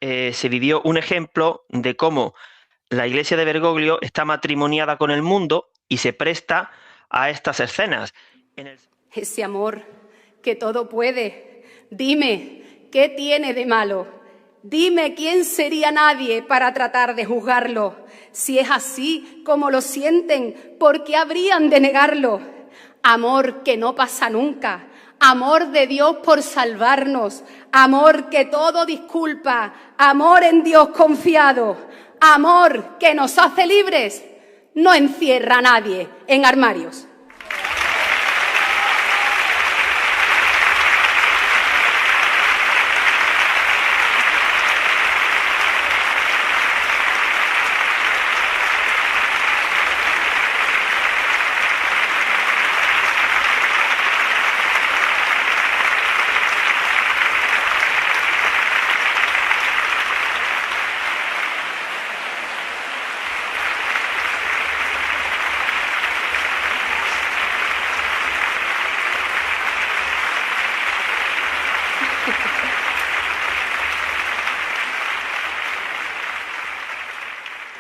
Se vivió un ejemplo de cómo la iglesia de Bergoglio está matrimoniada con el mundo y se presta a estas escenas. Ese amor que todo puede, dime, ¿qué tiene de malo? Dime quién sería nadie para tratar de juzgarlo. Si es así como lo sienten, ¿por qué habrían de negarlo? Amor que no pasa nunca, amor de Dios por salvarnos, amor que todo disculpa, amor en Dios confiado, amor que nos hace libres, no encierra a nadie en armarios.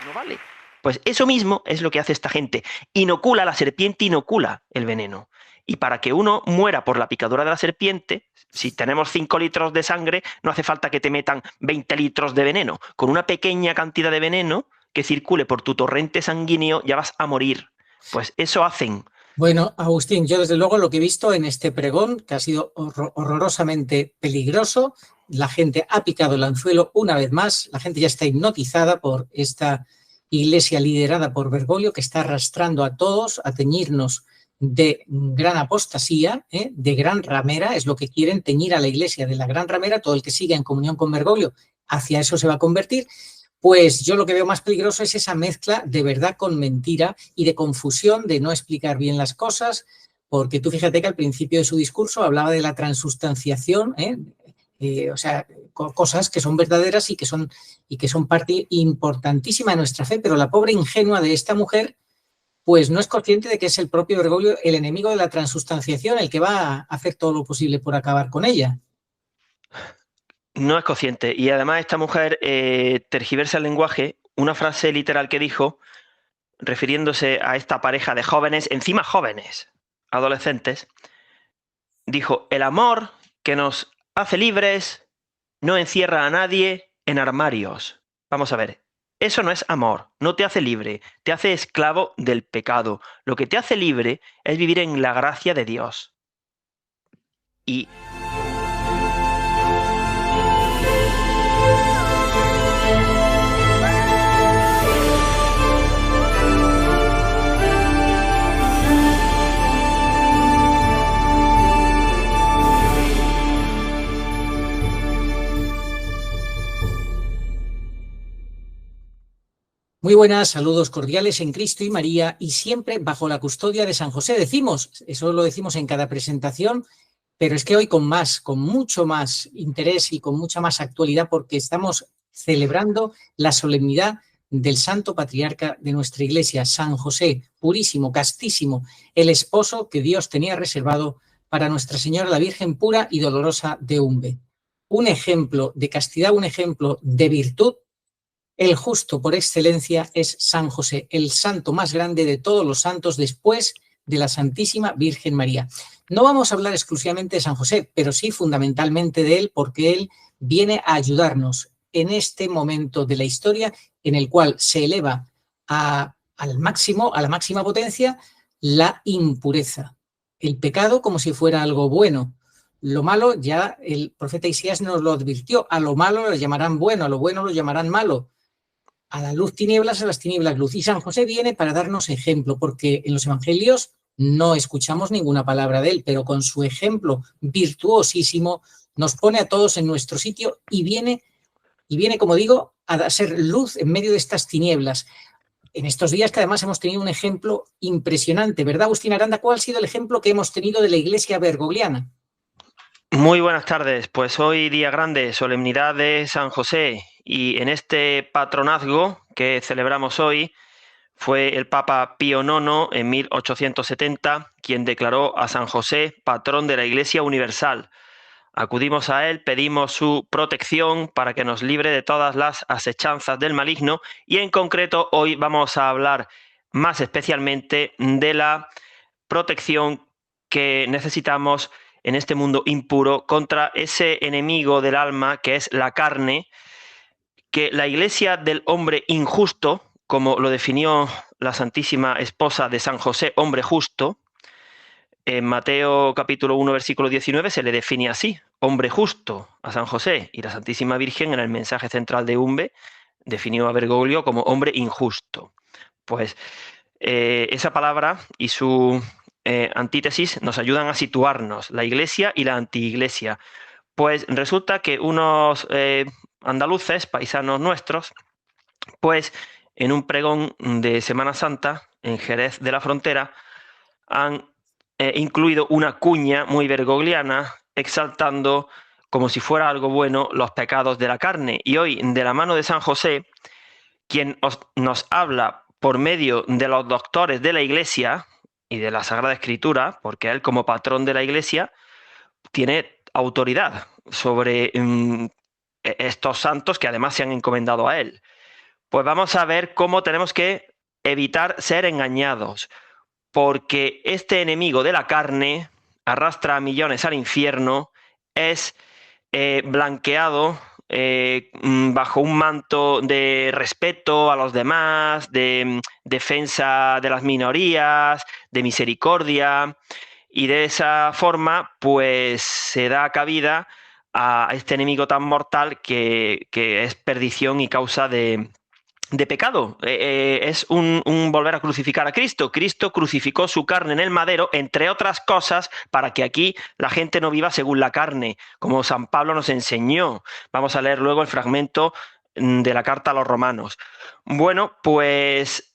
No vale. Pues eso mismo es lo que hace esta gente. Inocula, la serpiente inocula el veneno. Y para que uno muera por la picadura de la serpiente, si tenemos 5 litros de sangre, no hace falta que te metan 20 litros de veneno. Con una pequeña cantidad de veneno que circule por tu torrente sanguíneo ya vas a morir. Pues eso hacen. Bueno, Agustín, yo desde luego lo que he visto en este pregón, que ha sido horrorosamente peligroso, la gente ha picado el anzuelo una vez más, la gente ya está hipnotizada por esta iglesia liderada por Bergoglio, que está arrastrando a todos a teñirnos de gran apostasía, de gran ramera, es lo que quieren, teñir a la iglesia de la gran ramera. Todo el que siga en comunión con Bergoglio hacia eso se va a convertir. Pues yo lo que veo más peligroso es esa mezcla de verdad con mentira y de confusión, de no explicar bien las cosas, porque tú fíjate que al principio de su discurso hablaba de la transustanciación, o sea, cosas que son verdaderas y que son parte importantísima de nuestra fe, pero la pobre ingenua de esta mujer pues no es consciente de que es el propio Bergoglio el enemigo de la transustanciación, el que va a hacer todo lo posible por acabar con ella. No es consciente. Y además esta mujer tergiversa el lenguaje. Una frase literal que dijo, refiriéndose a esta pareja de jóvenes, encima jóvenes, adolescentes, dijo: el amor que nos hace libres no encierra a nadie en armarios. Vamos a ver, eso no es amor, no te hace libre, te hace esclavo del pecado. Lo que te hace libre es vivir en la gracia de Dios. Y Muy buenas, saludos cordiales en Cristo y María y siempre bajo la custodia de San José. Decimos, eso lo decimos en cada presentación, pero es que hoy con mucho más interés y con mucha más actualidad, porque estamos celebrando la solemnidad del Santo Patriarca de nuestra Iglesia, San José, purísimo, castísimo, el esposo que Dios tenía reservado para Nuestra Señora la Virgen pura y dolorosa de Umbe. Un ejemplo de castidad, un ejemplo de virtud. El justo por excelencia es San José, el santo más grande de todos los santos después de la Santísima Virgen María. No vamos a hablar exclusivamente de San José, pero sí fundamentalmente de él, porque él viene a ayudarnos en este momento de la historia en el cual se eleva a la máxima potencia, la impureza, el pecado como si fuera algo bueno. Lo malo, ya el profeta Isaías nos lo advirtió, a lo malo lo llamarán bueno, a lo bueno lo llamarán malo. A la luz tinieblas, a las tinieblas luz. Y San José viene para darnos ejemplo, porque en los evangelios no escuchamos ninguna palabra de él, pero con su ejemplo virtuosísimo nos pone a todos en nuestro sitio y viene, como digo, a ser luz en medio de estas tinieblas. En estos días que además hemos tenido un ejemplo impresionante, ¿verdad, Agustín Aranda? ¿Cuál ha sido el ejemplo que hemos tenido de la iglesia bergogliana? muy buenas tardes. Pues hoy día grande, solemnidad de San José, y en este patronazgo que celebramos hoy fue el Papa Pío IX en 1870 quien declaró a San José patrón de la Iglesia Universal. Acudimos a él, pedimos su protección para que nos libre de todas las asechanzas del maligno y en concreto hoy vamos a hablar más especialmente de la protección que necesitamos en este mundo impuro contra ese enemigo del alma que es la carne, que la Iglesia del hombre injusto, como lo definió la Santísima Esposa de San José, hombre justo, en Mateo capítulo 1, versículo 19 se le define así, hombre justo a San José, y la Santísima Virgen en el mensaje central de Umbe definió a Bergoglio como hombre injusto. Pues esa palabra y su antítesis nos ayudan a situarnos, la Iglesia y la antiiglesia. Pues resulta que unos andaluces, paisanos nuestros, pues en un pregón de Semana Santa en Jerez de la Frontera han incluido una cuña muy bergogliana exaltando como si fuera algo bueno los pecados de la carne. Y hoy, de la mano de San José, quien nos habla por medio de los doctores de la Iglesia y de la Sagrada Escritura, porque él como patrón de la Iglesia tiene autoridad sobre estos santos que además se han encomendado a él. Pues vamos a ver cómo tenemos que evitar ser engañados, porque este enemigo de la carne arrastra a millones al infierno, es blanqueado bajo un manto de respeto a los demás, de defensa de las minorías, de misericordia, y de esa forma pues se da cabida a este enemigo tan mortal que es perdición y causa de pecado. Es un volver a crucificar a Cristo. Cristo crucificó su carne en el madero, entre otras cosas, para que aquí la gente no viva según la carne, como San Pablo nos enseñó. Vamos a leer luego el fragmento de la carta a los romanos. Bueno, pues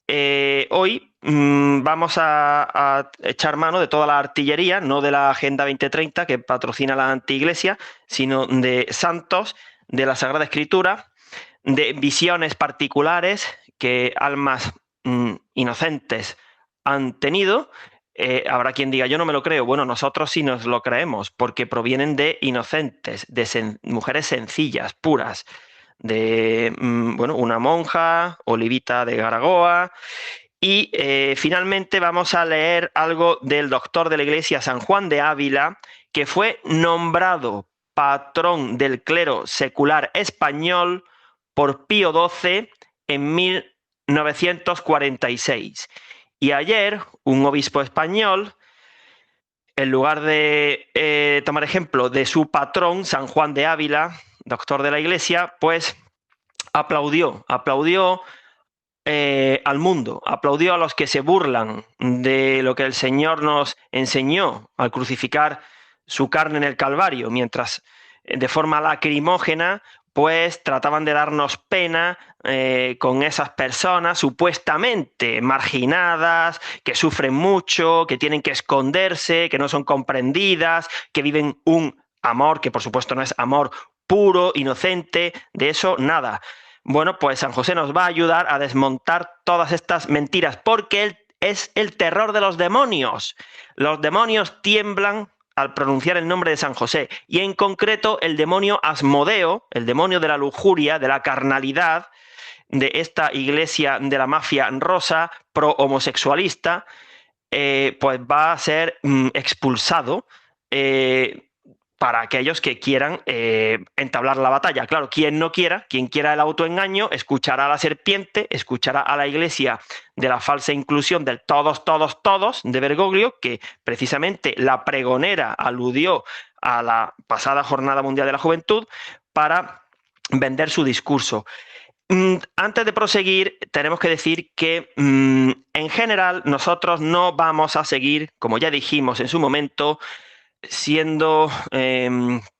hoy vamos a echar mano de toda la artillería, no de la Agenda 2030 que patrocina la antiiglesia, sino de santos, de la Sagrada Escritura, de visiones particulares que almas inocentes han tenido. Habrá quien diga, yo no me lo creo. Bueno, nosotros sí nos lo creemos, porque provienen de inocentes, de mujeres sencillas, puras, de bueno, una monja, Olivita de Garagoa. Y finalmente vamos a leer algo del doctor de la Iglesia, San Juan de Ávila, que fue nombrado patrón del clero secular español por Pío XII en 1946. Y ayer un obispo español, en lugar de tomar ejemplo de su patrón, San Juan de Ávila, doctor de la Iglesia, pues aplaudió al mundo, aplaudió a los que se burlan de lo que el Señor nos enseñó al crucificar su carne en el Calvario, mientras de forma lacrimógena pues trataban de darnos pena con esas personas supuestamente marginadas, que sufren mucho, que tienen que esconderse, que no son comprendidas, que viven un amor que por supuesto no es amor puro, inocente, de eso nada. Bueno, pues San José nos va a ayudar a desmontar todas estas mentiras, porque él es el terror de los demonios. Los demonios tiemblan al pronunciar el nombre de San José, y en concreto el demonio Asmodeo, el demonio de la lujuria, de la carnalidad, de esta iglesia de la mafia rosa pro-homosexualista, pues va a ser expulsado para aquellos que quieran entablar la batalla. Claro, quien no quiera, quien quiera el autoengaño, escuchará a la serpiente, escuchará a la iglesia de la falsa inclusión del todos, todos, todos de Bergoglio, que precisamente la pregonera aludió a la pasada Jornada Mundial de la Juventud para vender su discurso. Antes de proseguir, tenemos que decir que en general nosotros no vamos a seguir, como ya dijimos en su momento, siendo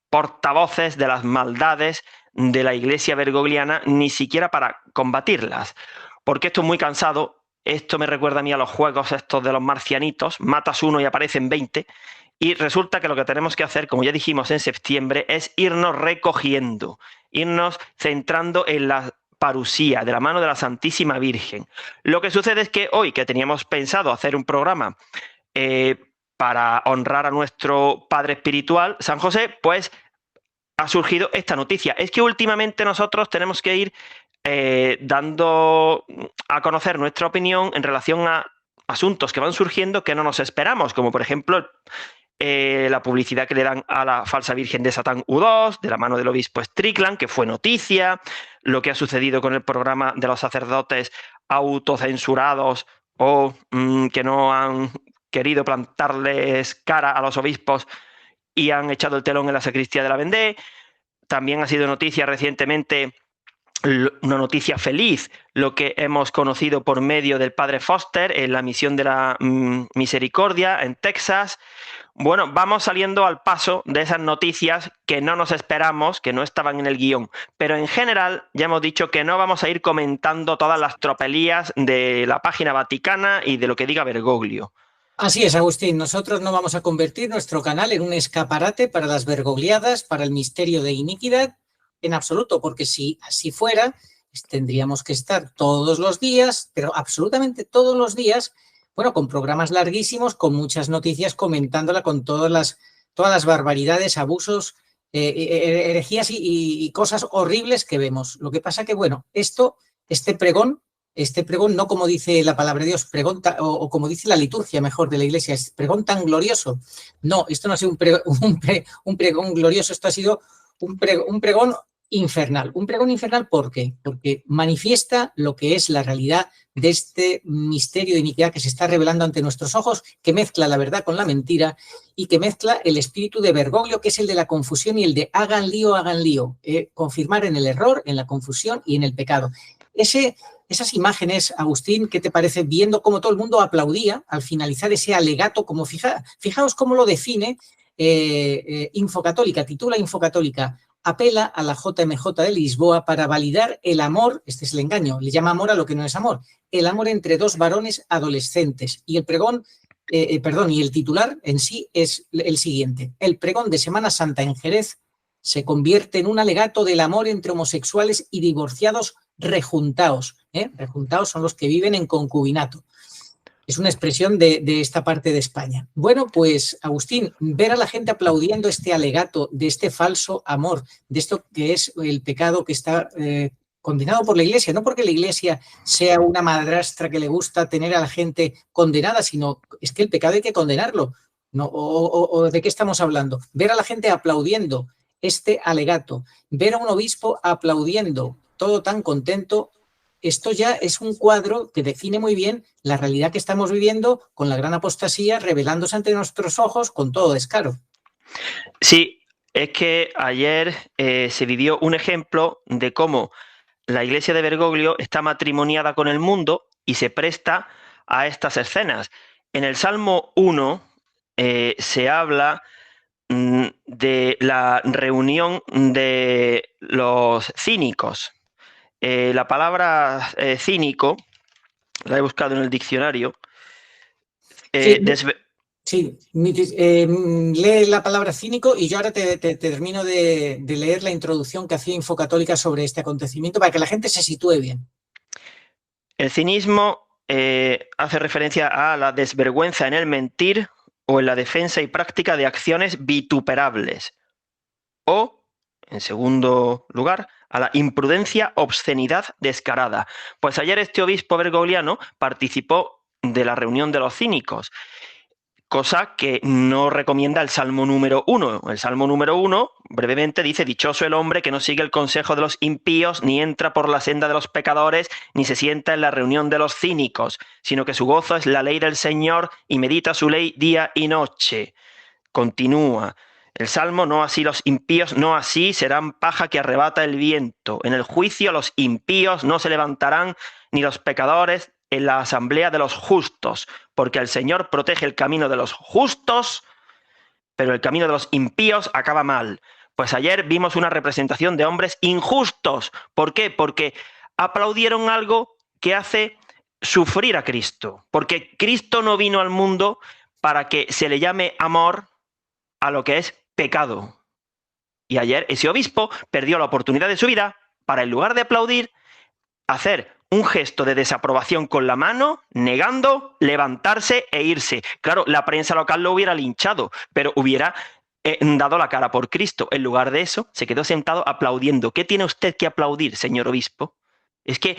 portavoces de las maldades de la iglesia bergogliana, ni siquiera para combatirlas, porque esto es muy cansado. Esto me recuerda a mí a los juegos estos de los marcianitos, matas uno y aparecen 20, y resulta que lo que tenemos que hacer, como ya dijimos en septiembre, es irnos recogiendo, irnos centrando en la parusía, de la mano de la Santísima Virgen. Lo que sucede es que hoy, que teníamos pensado hacer un programa para honrar a nuestro padre espiritual, San José, pues ha surgido esta noticia. Es que últimamente nosotros tenemos que ir dando a conocer nuestra opinión en relación a asuntos que van surgiendo que no nos esperamos, como por ejemplo la publicidad que le dan a la falsa Virgen de Satán U2, de la mano del obispo Strickland, que fue noticia, lo que ha sucedido con el programa de los sacerdotes autocensurados o que no han querido plantarles cara a los obispos y han echado el telón en la sacristía de la Vendée. También ha sido noticia recientemente, una noticia feliz, lo que hemos conocido por medio del padre Foster en la misión de la Misericordia en Texas. Bueno, vamos saliendo al paso de esas noticias que no nos esperamos, que no estaban en el guión, pero en general ya hemos dicho que no vamos a ir comentando todas las tropelías de la página vaticana y de lo que diga Bergoglio. Así es, Agustín. Nosotros no vamos a convertir nuestro canal en un escaparate para las bergogliadas, para el misterio de iniquidad, en absoluto, porque si así fuera, tendríamos que estar todos los días, pero absolutamente todos los días, bueno, con programas larguísimos, con muchas noticias, comentándola con todas las barbaridades, abusos, herejías y cosas horribles que vemos. Lo que pasa que, bueno, este pregón, no como dice la palabra de Dios, pregón o como dice la liturgia mejor de la Iglesia, es pregón tan glorioso. No, esto no ha sido un pregón glorioso, esto ha sido un pregón infernal. Un pregón infernal, ¿por qué? Porque manifiesta lo que es la realidad de este misterio de iniquidad que se está revelando ante nuestros ojos, que mezcla la verdad con la mentira y que mezcla el espíritu de Bergoglio, que es el de la confusión y el de hagan lío, confirmar en el error, en la confusión y en el pecado. Esas imágenes, Agustín, ¿qué te parece? Viendo cómo todo el mundo aplaudía al finalizar ese alegato, como fijaos cómo lo define Infocatólica, titula Infocatólica, apela a la JMJ de Lisboa para validar el amor, este es el engaño, le llama amor a lo que no es amor, el amor entre dos varones adolescentes. Y el pregón, y el titular en sí es el siguiente: el pregón de Semana Santa en Jerez se convierte en un alegato del amor entre homosexuales y divorciados rejuntaos. Rejuntaos son los que viven en concubinato. Es una expresión de esta parte de España. Bueno, pues, Agustín, ver a la gente aplaudiendo este alegato de este falso amor, de esto que es el pecado que está condenado por la Iglesia, no porque la Iglesia sea una madrastra que le gusta tener a la gente condenada, sino es que el pecado hay que condenarlo. ¿No? ¿O de qué estamos hablando? Ver a la gente aplaudiendo este alegato, ver a un obispo aplaudiendo, todo tan contento. Esto ya es un cuadro que define muy bien la realidad que estamos viviendo con la gran apostasía revelándose ante nuestros ojos con todo descaro. Sí, es que ayer se vivió un ejemplo de cómo la iglesia de Bergoglio está matrimoniada con el mundo y se presta a estas escenas. En el Salmo 1 se habla de la reunión de los cínicos. La palabra cínico, la he buscado en el diccionario. Sí, lee la palabra cínico y yo ahora te termino de leer la introducción que hacía Infocatólica sobre este acontecimiento para que la gente se sitúe bien. El cinismo hace referencia a la desvergüenza en el mentir o en la defensa y práctica de acciones vituperables. O, en segundo lugar, a la imprudencia, obscenidad descarada. Pues ayer este obispo bergogliano participó de la reunión de los cínicos, cosa que no recomienda el Salmo número 1. El Salmo número 1, brevemente, dice: dichoso el hombre que no sigue el consejo de los impíos, ni entra por la senda de los pecadores, ni se sienta en la reunión de los cínicos, sino que su gozo es la ley del Señor y medita su ley día y noche. Continúa el Salmo: no así los impíos, no así serán paja que arrebata el viento. En el juicio los impíos no se levantarán, ni los pecadores en la asamblea de los justos, porque el Señor protege el camino de los justos, pero el camino de los impíos acaba mal. Pues ayer vimos una representación de hombres injustos. ¿Por qué? Porque aplaudieron algo que hace sufrir a Cristo, porque Cristo no vino al mundo para que se le llame amor a lo que es pecado. Y ayer ese obispo perdió la oportunidad de su vida para, en lugar de aplaudir, hacer un gesto de desaprobación con la mano, negando, levantarse e irse. Claro, la prensa local lo hubiera linchado, pero hubiera dado la cara por Cristo. En lugar de eso, se quedó sentado aplaudiendo. ¿Qué tiene usted que aplaudir, señor obispo? Es que,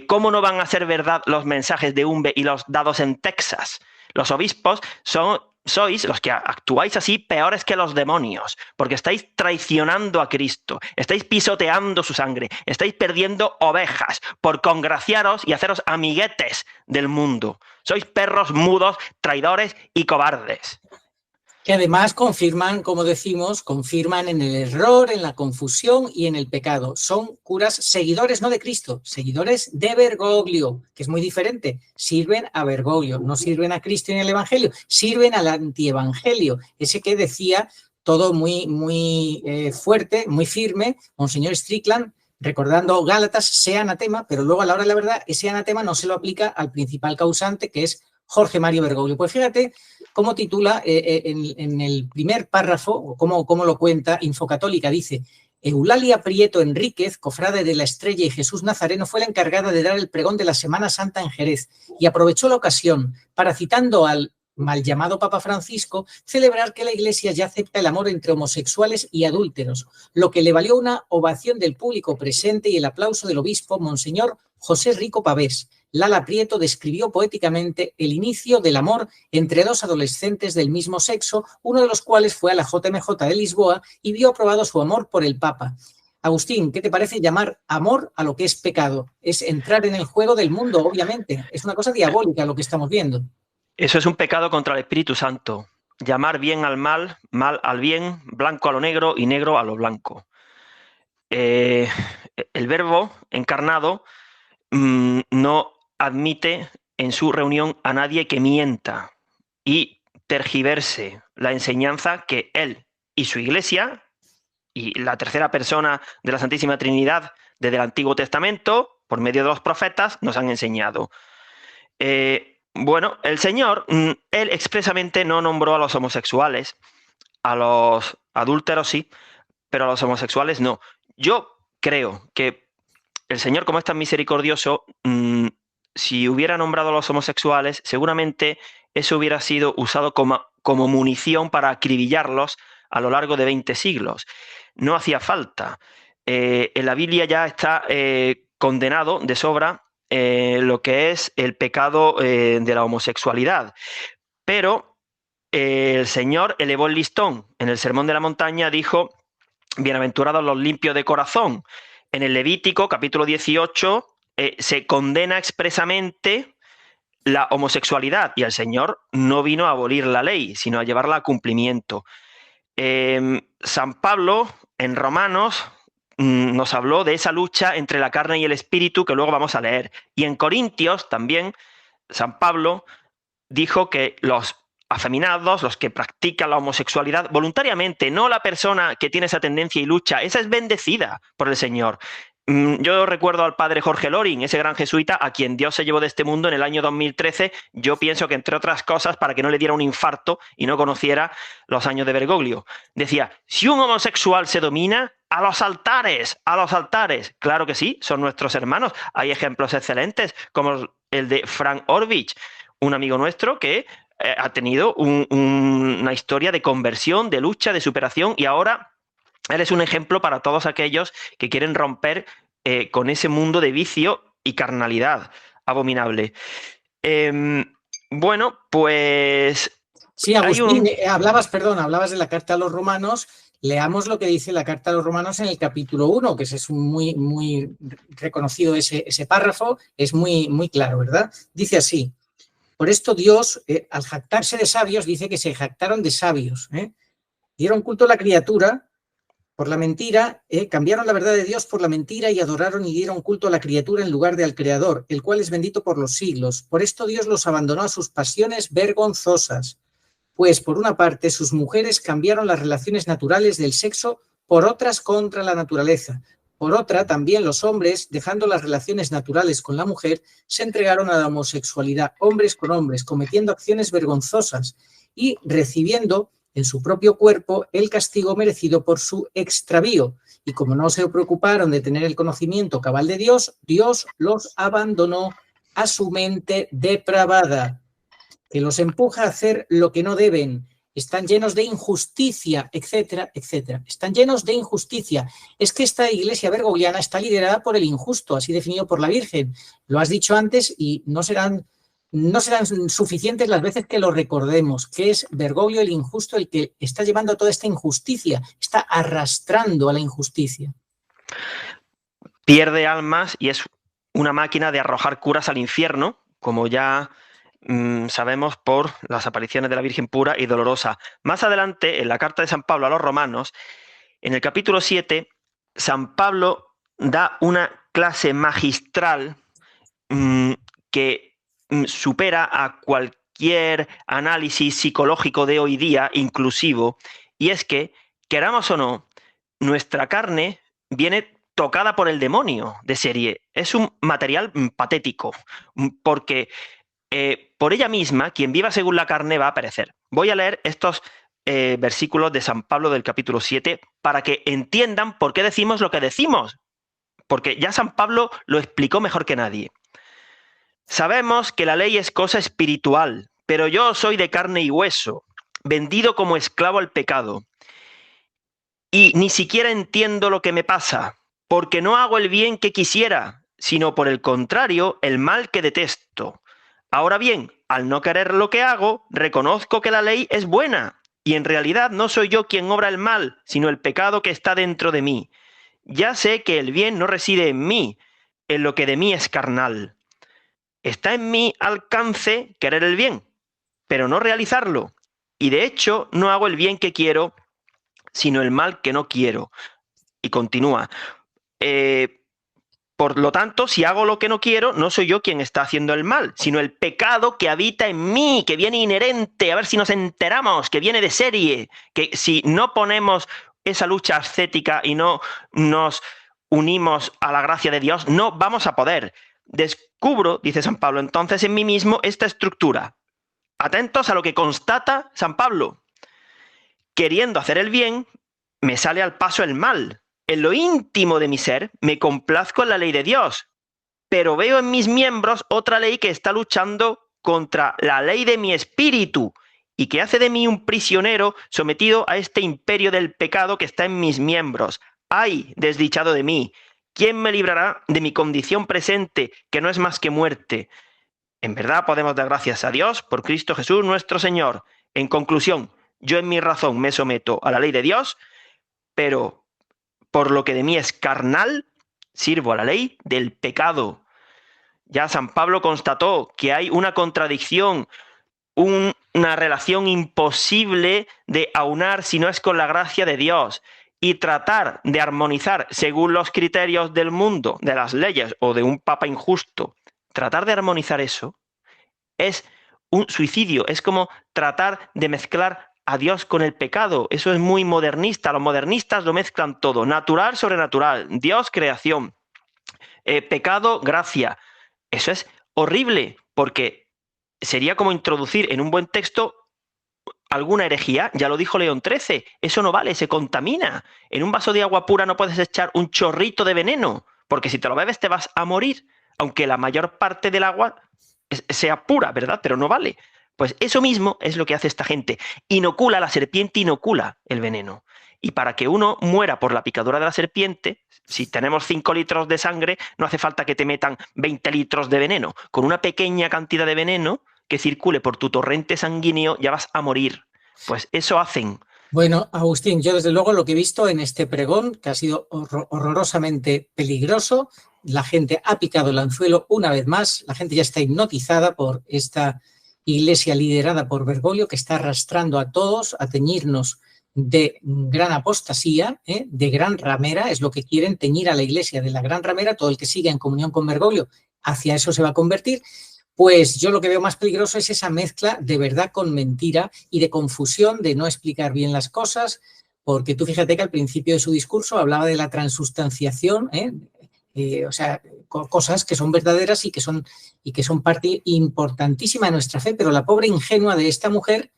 ¿cómo no van a ser verdad los mensajes de Umbe y los dados en Texas? Los obispos sois los que actuáis así peores que los demonios, porque estáis traicionando a Cristo, estáis pisoteando su sangre, estáis perdiendo ovejas por congraciaros y haceros amiguetes del mundo. Sois perros mudos, traidores y cobardes. Que además confirman, como decimos, confirman en el error, en la confusión y en el pecado. Son curas seguidores no de Cristo, seguidores de Bergoglio, que es muy diferente. Sirven a Bergoglio, no sirven a Cristo en el Evangelio, sirven al antievangelio, ese que decía todo muy fuerte, muy firme, Monseñor Strickland, recordando Gálatas, sea anatema, pero luego a la hora de la verdad ese anatema no se lo aplica al principal causante, que es Jorge Mario Bergoglio. Pues fíjate cómo titula en el primer párrafo, cómo lo cuenta Infocatólica, dice: Eulalia Prieto Enríquez, cofrade de la Estrella y Jesús Nazareno, fue la encargada de dar el pregón de la Semana Santa en Jerez y aprovechó la ocasión para, citando al mal llamado Papa Francisco, celebrar que la Iglesia ya acepta el amor entre homosexuales y adúlteros, lo que le valió una ovación del público presente y el aplauso del obispo Monseñor José Rico Pavés. Lala Prieto describió poéticamente el inicio del amor entre dos adolescentes del mismo sexo, uno de los cuales fue a la JMJ de Lisboa y vio aprobado su amor por el Papa. Agustín, ¿qué te parece llamar amor a lo que es pecado? Es entrar en el juego del mundo, obviamente. Es una cosa diabólica lo que estamos viendo. Eso es un pecado contra el Espíritu Santo. Llamar bien al mal, mal al bien, blanco a lo negro y negro a lo blanco. El Verbo encarnado no admite en su reunión a nadie que mienta y tergiverse la enseñanza que él y su Iglesia y la tercera persona de la Santísima Trinidad desde el Antiguo Testamento, por medio de los profetas, nos han enseñado. Bueno, el Señor, él expresamente no nombró a los homosexuales, a los adúlteros sí, pero a los homosexuales no. Yo creo que el Señor, como es tan misericordioso, si hubiera nombrado a los homosexuales, seguramente eso hubiera sido usado como munición para acribillarlos a lo largo de 20 siglos. No hacía falta. En la Biblia ya está condenado de sobra lo que es el pecado de la homosexualidad. Pero el Señor elevó el listón. En el Sermón de la Montaña dijo: bienaventurados los limpios de corazón. En el Levítico, capítulo 18, se condena expresamente la homosexualidad y el Señor no vino a abolir la ley, sino a llevarla a cumplimiento. San Pablo, en Romanos, nos habló de esa lucha entre la carne y el espíritu que luego vamos a leer. Y en Corintios también, San Pablo dijo que los afeminados, los que practican la homosexualidad voluntariamente, no la persona que tiene esa tendencia y lucha, esa es bendecida por el Señor. Yo recuerdo al padre Jorge Loring, ese gran jesuita a quien Dios se llevó de este mundo en el año 2013, yo pienso que entre otras cosas para que no le diera un infarto y no conociera los años de Bergoglio. Decía: si un homosexual se domina, a los altares, a los altares. Claro que sí, son nuestros hermanos. Hay ejemplos excelentes como el de Frank Orvich, un amigo nuestro que ha tenido una historia de conversión, de lucha, de superación, y ahora él es un ejemplo para todos aquellos que quieren romper con ese mundo de vicio y carnalidad abominable. Bueno, pues... Sí, Agustín, hablabas de la carta a los romanos. Leamos lo que dice la carta a los romanos en el capítulo 1, que es muy reconocido ese párrafo, es muy claro, ¿verdad? Dice así: por esto Dios, al jactarse de sabios, dice que se jactaron de sabios, dieron culto a la criatura por la mentira, cambiaron la verdad de Dios por la mentira y adoraron y dieron culto a la criatura en lugar de al Creador, el cual es bendito por los siglos. Por esto Dios los abandonó a sus pasiones vergonzosas, pues por una parte sus mujeres cambiaron las relaciones naturales del sexo por otras contra la naturaleza. Por otra, también los hombres, dejando las relaciones naturales con la mujer, se entregaron a la homosexualidad, hombres con hombres, cometiendo acciones vergonzosas y recibiendo en su propio cuerpo el castigo merecido por su extravío. Y como no se preocuparon de tener el conocimiento cabal de Dios, Dios los abandonó a su mente depravada, que los empuja a hacer lo que no deben, están llenos de injusticia, etcétera, etcétera. Están llenos de injusticia. Es que esta iglesia bergogliana está liderada por el injusto, así definido por la Virgen. Lo has dicho antes y no serán suficientes las veces que lo recordemos, que es Bergoglio el injusto el que está llevando toda esta injusticia, está arrastrando a la injusticia. Pierde almas y es una máquina de arrojar curas al infierno, como ya sabemos por las apariciones de la Virgen pura y dolorosa. Más adelante, en la carta de San Pablo a los romanos, en el capítulo 7, San Pablo da una clase magistral que supera a cualquier análisis psicológico de hoy día, inclusivo, y es que, queramos o no, nuestra carne viene tocada por el demonio de serie. Es un material patético, porque por ella misma, quien viva según la carne va a perecer. Voy a leer estos versículos de San Pablo del capítulo 7 para que entiendan por qué decimos lo que decimos, porque ya San Pablo lo explicó mejor que nadie. Sabemos que la ley es cosa espiritual, pero yo soy de carne y hueso, vendido como esclavo al pecado. Y ni siquiera entiendo lo que me pasa, porque no hago el bien que quisiera, sino por el contrario, el mal que detesto. Ahora bien, al no querer lo que hago, reconozco que la ley es buena, y en realidad no soy yo quien obra el mal, sino el pecado que está dentro de mí. Ya sé que el bien no reside en mí, en lo que de mí es carnal. Está en mi alcance querer el bien, pero no realizarlo. Y de hecho, no hago el bien que quiero, sino el mal que no quiero. Y continúa. Por lo tanto, si hago lo que no quiero, no soy yo quien está haciendo el mal, sino el pecado que habita en mí, que viene inherente, a ver si nos enteramos, que viene de serie, que si no ponemos esa lucha ascética y no nos unimos a la gracia de Dios, no vamos a poder. Descubro, dice San Pablo, entonces en mí mismo esta estructura. Atentos a lo que constata San Pablo. Queriendo hacer el bien, me sale al paso el mal. En lo íntimo de mi ser me complazco en la ley de Dios, pero veo en mis miembros otra ley que está luchando contra la ley de mi espíritu y que hace de mí un prisionero sometido a este imperio del pecado que está en mis miembros. ¡Ay, desdichado de mí! ¿Quién me librará de mi condición presente, que no es más que muerte? En verdad podemos dar gracias a Dios por Cristo Jesús nuestro Señor. En conclusión, yo en mi razón me someto a la ley de Dios, pero por lo que de mí es carnal, sirvo a la ley del pecado. Ya San Pablo constató que hay una contradicción, una relación imposible de aunar si no es con la gracia de Dios. Y tratar de armonizar según los criterios del mundo, de las leyes o de un papa injusto, tratar de armonizar eso es un suicidio, es como tratar de mezclar a Dios con el pecado. Eso es muy modernista. Los modernistas lo mezclan todo. Natural, sobrenatural. Dios, creación. Pecado, gracia. Eso es horrible porque sería como introducir en un buen texto alguna herejía. Ya lo dijo León XIII. Eso no vale, se contamina. En un vaso de agua pura no puedes echar un chorrito de veneno porque si te lo bebes te vas a morir, aunque la mayor parte del agua sea pura, ¿verdad? Pero no vale. Pues eso mismo es lo que hace esta gente. Inocula, la serpiente inocula el veneno. Y para que uno muera por la picadura de la serpiente, si tenemos 5 litros de sangre, no hace falta que te metan 20 litros de veneno. Con una pequeña cantidad de veneno que circule por tu torrente sanguíneo ya vas a morir. Pues eso hacen. Bueno, Agustín, yo desde luego lo que he visto en este pregón, que ha sido horrorosamente peligroso, la gente ha picado el anzuelo una vez más, la gente ya está hipnotizada por esta iglesia liderada por Bergoglio, que está arrastrando a todos a teñirnos de gran apostasía, de gran ramera, es lo que quieren, teñir a la iglesia de la gran ramera. Todo el que siga en comunión con Bergoglio hacia eso se va a convertir. Pues yo lo que veo más peligroso es esa mezcla de verdad con mentira y de confusión, de no explicar bien las cosas, porque tú fíjate que al principio de su discurso hablaba de la transustanciación, o sea, cosas que son verdaderas y que son parte importantísima de nuestra fe, pero la pobre ingenua de esta mujer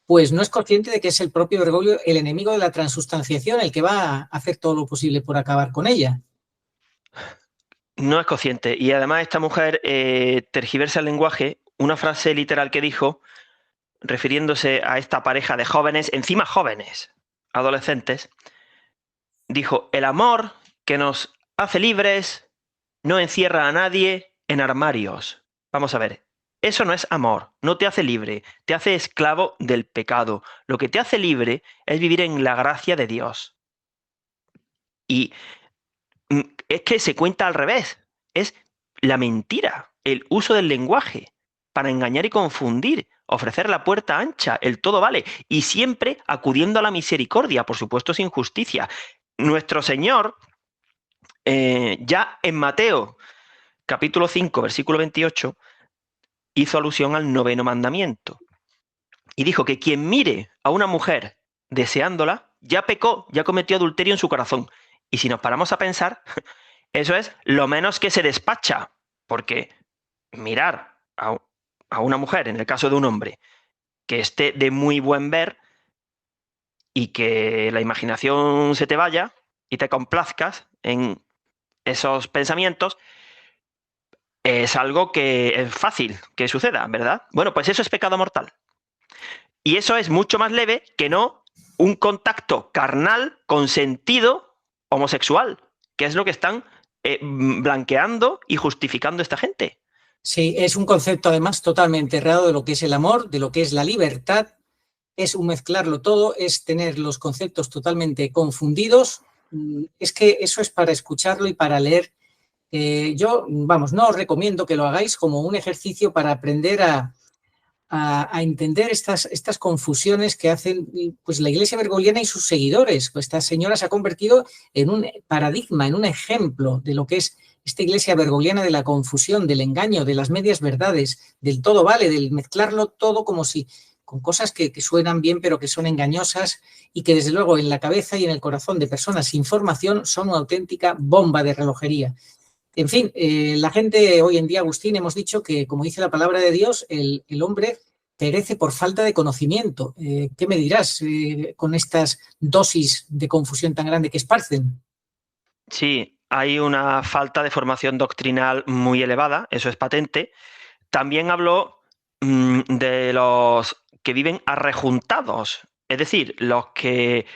pues no es consciente de que es el propio Bergoglio el enemigo de la transustanciación, el que va a hacer todo lo posible por acabar con ella. No es consciente. Y además esta mujer tergiversa el lenguaje. Una frase literal que dijo, refiriéndose a esta pareja de jóvenes, encima jóvenes, adolescentes, dijo: el amor que nos hace libres no encierra a nadie en armarios. Vamos a ver, eso no es amor, no te hace libre, te hace esclavo del pecado. Lo que te hace libre es vivir en la gracia de Dios. Y es que se cuenta al revés, es la mentira, el uso del lenguaje para engañar y confundir, ofrecer la puerta ancha, el todo vale, y siempre acudiendo a la misericordia, por supuesto sin justicia. Nuestro Señor, ya en Mateo, capítulo 5, versículo 28, hizo alusión al 9º mandamiento. Y dijo que quien mire a una mujer deseándola, ya pecó, ya cometió adulterio en su corazón. Y si nos paramos a pensar, eso es lo menos que se despacha, porque mirar a una mujer, en el caso de un hombre, que esté de muy buen ver y que la imaginación se te vaya y te complazcas en esos pensamientos, es algo que es fácil que suceda, ¿verdad? Bueno, pues eso es pecado mortal. Y eso es mucho más leve que no un contacto carnal consentido homosexual, que es lo que están blanqueando y justificando esta gente. Sí, es un concepto además totalmente errado de lo que es el amor, de lo que es la libertad. Es un mezclarlo todo, es tener los conceptos totalmente confundidos. Es que eso es para escucharlo y para leer. Yo, vamos, no os recomiendo que lo hagáis como un ejercicio para aprender a entender estas confusiones que hacen pues, la Iglesia bergogliana y sus seguidores. Pues esta señora se ha convertido en un paradigma, en un ejemplo de lo que es esta Iglesia bergogliana, de la confusión, del engaño, de las medias verdades, del todo vale, del mezclarlo todo como si con cosas que suenan bien pero que son engañosas y que desde luego en la cabeza y en el corazón de personas sin formación son una auténtica bomba de relojería. En fin, la gente hoy en día, Agustín, hemos dicho que, como dice la palabra de Dios, el hombre perece por falta de conocimiento. ¿Qué me dirás con estas dosis de confusión tan grande que esparcen? Sí, hay una falta de formación doctrinal muy elevada, eso es patente. También habló de los que viven arrejuntados, es decir, los que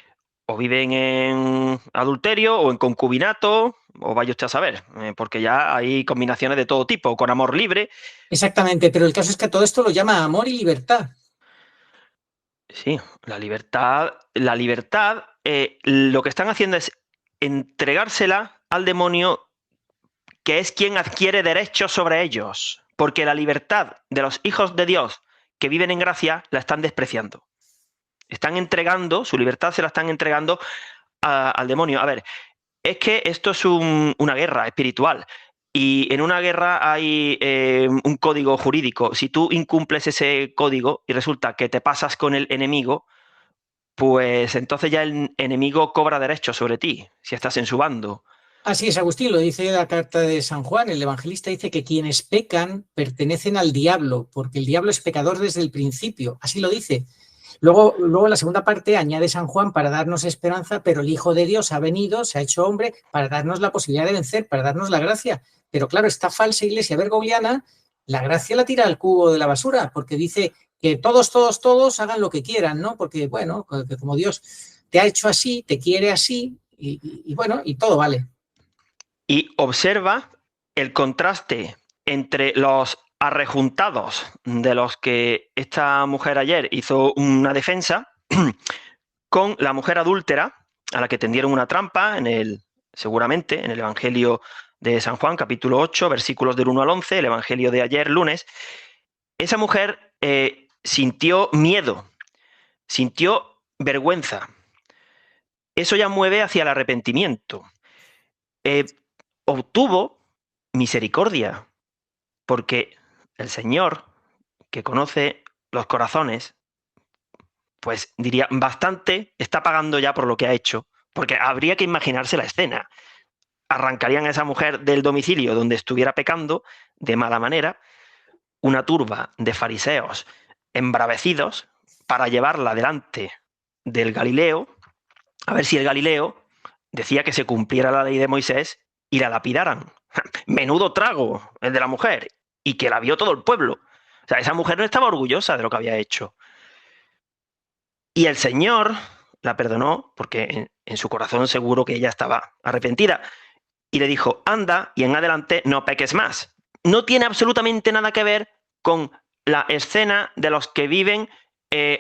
o viven en adulterio o en concubinato, o vaya usted a saber, porque ya hay combinaciones de todo tipo, con amor libre. Exactamente, pero el caso es que a todo esto lo llama amor y libertad. Sí, la libertad, lo que están haciendo es entregársela al demonio, que es quien adquiere derechos sobre ellos, porque la libertad de los hijos de Dios que viven en gracia la están despreciando. Están entregando, su libertad se la están entregando al demonio. A ver, es que esto es una guerra espiritual. Y en una guerra hay un código jurídico. Si tú incumples ese código y resulta que te pasas con el enemigo, pues entonces ya el enemigo cobra derechos sobre ti, si estás en su bando. Así es, Agustín, lo dice la carta de San Juan. El evangelista dice que quienes pecan pertenecen al diablo, porque el diablo es pecador desde el principio. Así lo dice. Luego en la segunda parte añade San Juan para darnos esperanza, pero el Hijo de Dios ha venido, se ha hecho hombre, para darnos la posibilidad de vencer, para darnos la gracia. Pero claro, esta falsa iglesia bergogliana, la gracia la tira al cubo de la basura, porque dice que todos hagan lo que quieran, ¿no? Porque, bueno, que como Dios te ha hecho así, te quiere así, y bueno, y todo vale. Y observa el contraste entre los arrejuntados de los que esta mujer ayer hizo una defensa con la mujer adúltera a la que tendieron una trampa seguramente en el Evangelio de San Juan, capítulo 8, versículos del 1 al 11, el Evangelio de ayer, lunes. Esa mujer sintió miedo, sintió vergüenza. Eso ya mueve hacia el arrepentimiento. Obtuvo misericordia, porque el Señor, que conoce los corazones, pues diría, bastante está pagando ya por lo que ha hecho, porque habría que imaginarse la escena. Arrancarían a esa mujer del domicilio donde estuviera pecando de mala manera, una turba de fariseos embravecidos para llevarla delante del Galileo, a ver si el Galileo decía que se cumpliera la ley de Moisés y la lapidaran. Menudo trago el de la mujer, y que la vio todo el pueblo. O sea, esa mujer no estaba orgullosa de lo que había hecho. Y el Señor la perdonó porque en su corazón seguro que ella estaba arrepentida. Y le dijo, anda y en adelante no peques más. No tiene absolutamente nada que ver con la escena de los que viven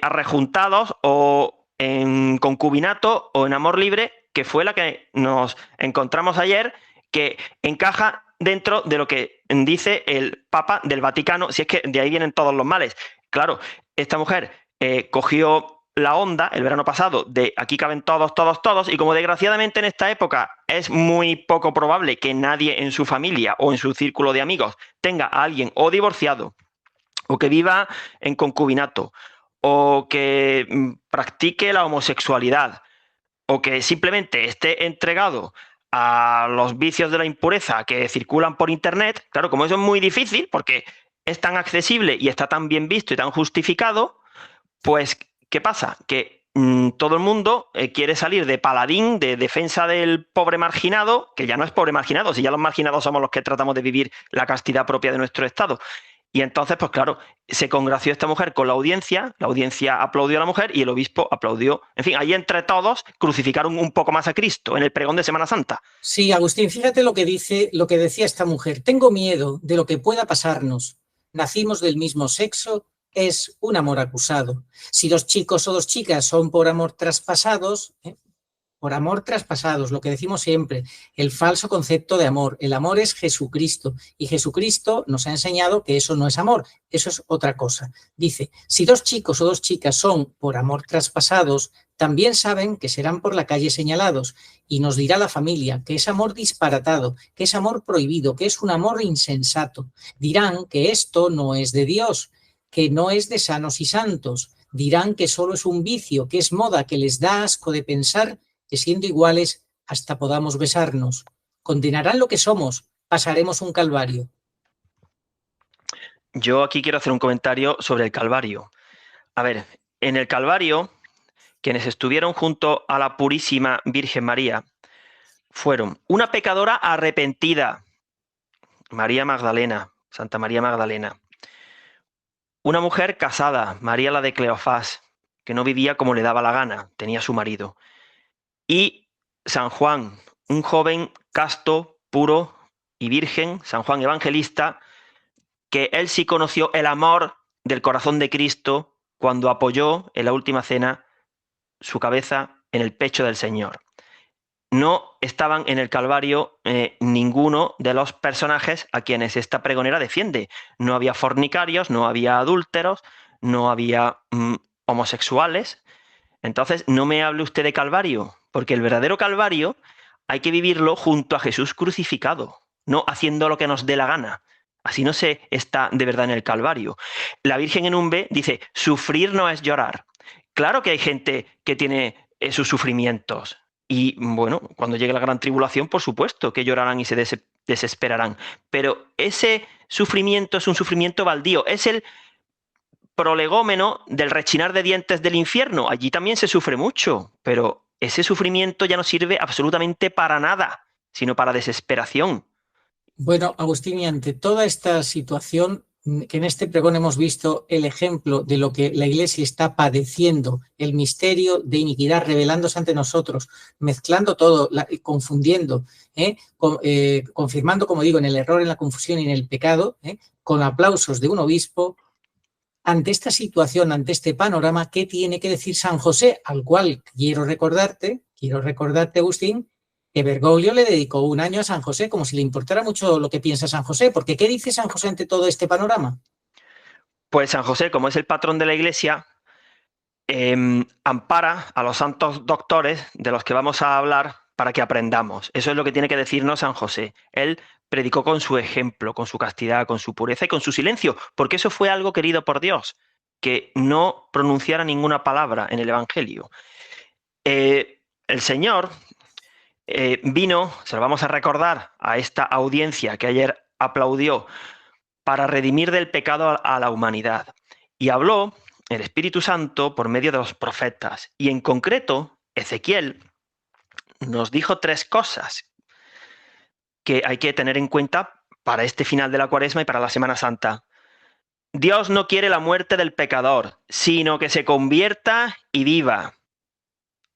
arrejuntados o en concubinato o en amor libre, que fue la que nos encontramos ayer, que encaja dentro de lo que dice el Papa del Vaticano, si es que de ahí vienen todos los males. Claro, esta mujer cogió la onda el verano pasado de aquí caben todos, todos, todos, y como desgraciadamente en esta época es muy poco probable que nadie en su familia o en su círculo de amigos tenga a alguien o divorciado o que viva en concubinato o que practique la homosexualidad o que simplemente esté entregado a los vicios de la impureza que circulan por internet, claro, como eso es muy difícil porque es tan accesible y está tan bien visto y tan justificado, pues, ¿qué pasa? Que todo el mundo quiere salir de paladín, de defensa del pobre marginado, que ya no es pobre marginado, si ya los marginados somos los que tratamos de vivir la castidad propia de nuestro Estado. Y entonces, pues claro, se congració esta mujer con la audiencia aplaudió a la mujer y el obispo aplaudió. En fin, ahí entre todos crucificaron un poco más a Cristo en el pregón de Semana Santa. Sí, Agustín, fíjate lo que decía esta mujer. Tengo miedo de lo que pueda pasarnos. Nacimos del mismo sexo, es un amor acusado. Si dos chicos o dos chicas son por amor traspasados, lo que decimos siempre, el falso concepto de amor. El amor es Jesucristo y Jesucristo nos ha enseñado que eso no es amor, eso es otra cosa. Dice, si dos chicos o dos chicas son por amor traspasados, también saben que serán por la calle señalados y nos dirá la familia que es amor disparatado, que es amor prohibido, que es un amor insensato. Dirán que esto no es de Dios, que no es de sanos y santos. Dirán que solo es un vicio, que es moda, que les da asco de pensar que siendo iguales hasta podamos besarnos. Condenarán lo que somos, pasaremos un calvario. Yo aquí quiero hacer un comentario sobre el Calvario. A ver, en el Calvario, quienes estuvieron junto a la Purísima Virgen María fueron una pecadora arrepentida, María Magdalena, Santa María Magdalena. Una mujer casada, María la de Cleofás, que no vivía como le daba la gana, tenía su marido. Y San Juan, un joven casto, puro y virgen, San Juan Evangelista, que él sí conoció el amor del corazón de Cristo cuando apoyó en la última cena su cabeza en el pecho del Señor. No estaban en el Calvario ninguno de los personajes a quienes esta pregonera defiende. No había fornicarios, no había adúlteros, no había homosexuales. Entonces, no me hable usted de Calvario, porque el verdadero Calvario hay que vivirlo junto a Jesús crucificado, no haciendo lo que nos dé la gana. Así no se está de verdad en el Calvario. La Virgen en un B dice, sufrir no es llorar. Claro que hay gente que tiene sus sufrimientos. Y bueno, cuando llegue la gran tribulación, por supuesto que llorarán y se desesperarán. Pero ese sufrimiento es un sufrimiento baldío. Es el prolegómeno del rechinar de dientes del infierno. Allí también se sufre mucho, pero ese sufrimiento ya no sirve absolutamente para nada, sino para desesperación. Bueno, Agustín, y ante toda esta situación, que en este pregón hemos visto el ejemplo de lo que la Iglesia está padeciendo, el misterio de iniquidad revelándose ante nosotros, mezclando todo, confundiendo, confirmando, como digo, en el error, en la confusión y en el pecado, con aplausos de un obispo. Ante esta situación, ante este panorama, ¿qué tiene que decir San José? Al cual quiero recordarte, Agustín, que Bergoglio le dedicó un año a San José, como si le importara mucho lo que piensa San José, porque ¿qué dice San José ante todo este panorama? Pues San José, como es el patrón de la Iglesia, ampara a los santos doctores de los que vamos a hablar para que aprendamos. Eso es lo que tiene que decirnos San José. Él predicó con su ejemplo, con su castidad, con su pureza y con su silencio, porque eso fue algo querido por Dios, que no pronunciara ninguna palabra en el Evangelio. El Señor vino, se lo vamos a recordar a esta audiencia que ayer aplaudió, para redimir del pecado a la humanidad. Y habló el Espíritu Santo por medio de los profetas. Y en concreto, Ezequiel nos dijo 3 cosas que hay que tener en cuenta para este final de la Cuaresma y para la Semana Santa. Dios no quiere la muerte del pecador, sino que se convierta y viva.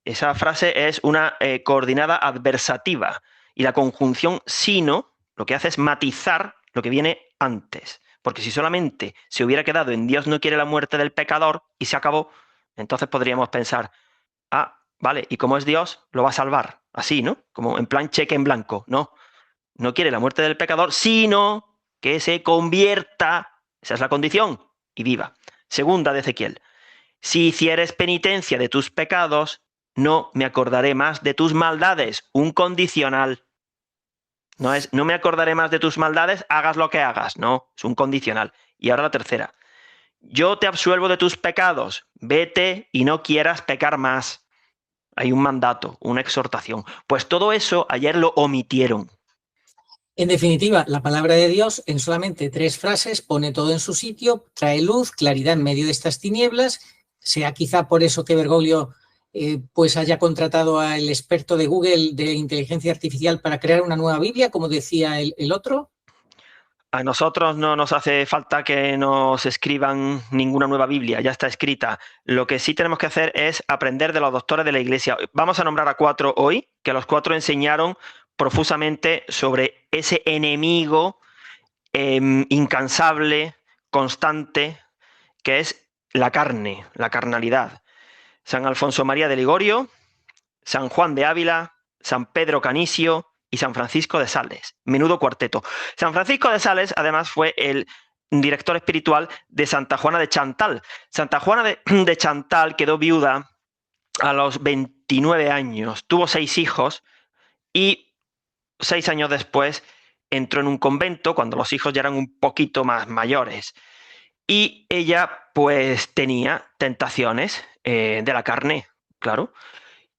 Esa frase es una coordinada adversativa y la conjunción sino lo que hace es matizar lo que viene antes. Porque si solamente se hubiera quedado en Dios no quiere la muerte del pecador y se acabó, entonces podríamos pensar, ah, vale, y como es Dios, lo va a salvar. Así, ¿no? Como en plan cheque en blanco. No, no quiere la muerte del pecador, sino que se convierta, esa es la condición, y viva. Segunda de Ezequiel. Si hicieres penitencia de tus pecados, no me acordaré más de tus maldades. Un condicional. No es, no me acordaré más de tus maldades, hagas lo que hagas. No, es un condicional. Y ahora la tercera. Yo te absuelvo de tus pecados. Vete y no quieras pecar más. Hay un mandato, una exhortación. Pues todo eso ayer lo omitieron. En definitiva, la palabra de Dios, en solamente 3 frases, pone todo en su sitio, trae luz, claridad en medio de estas tinieblas. Sea quizá por eso que Bergoglio pues haya contratado al experto de Google de inteligencia artificial para crear una nueva Biblia, como decía el otro. A nosotros no nos hace falta que nos escriban ninguna nueva Biblia, ya está escrita. Lo que sí tenemos que hacer es aprender de los doctores de la Iglesia. Vamos a nombrar a 4 hoy, que los 4 enseñaron profusamente sobre ese enemigo incansable, constante, que es la carne, la carnalidad. San Alfonso María de Ligorio, San Juan de Ávila, San Pedro Canisio y San Francisco de Sales. Menudo cuarteto. San Francisco de Sales, además, fue el director espiritual de Santa Juana de Chantal. Santa Juana de Chantal quedó viuda a los 29 años, tuvo 6 hijos y 6 años después entró en un convento cuando los hijos ya eran un poquito más mayores. Y ella pues tenía tentaciones de la carne, claro,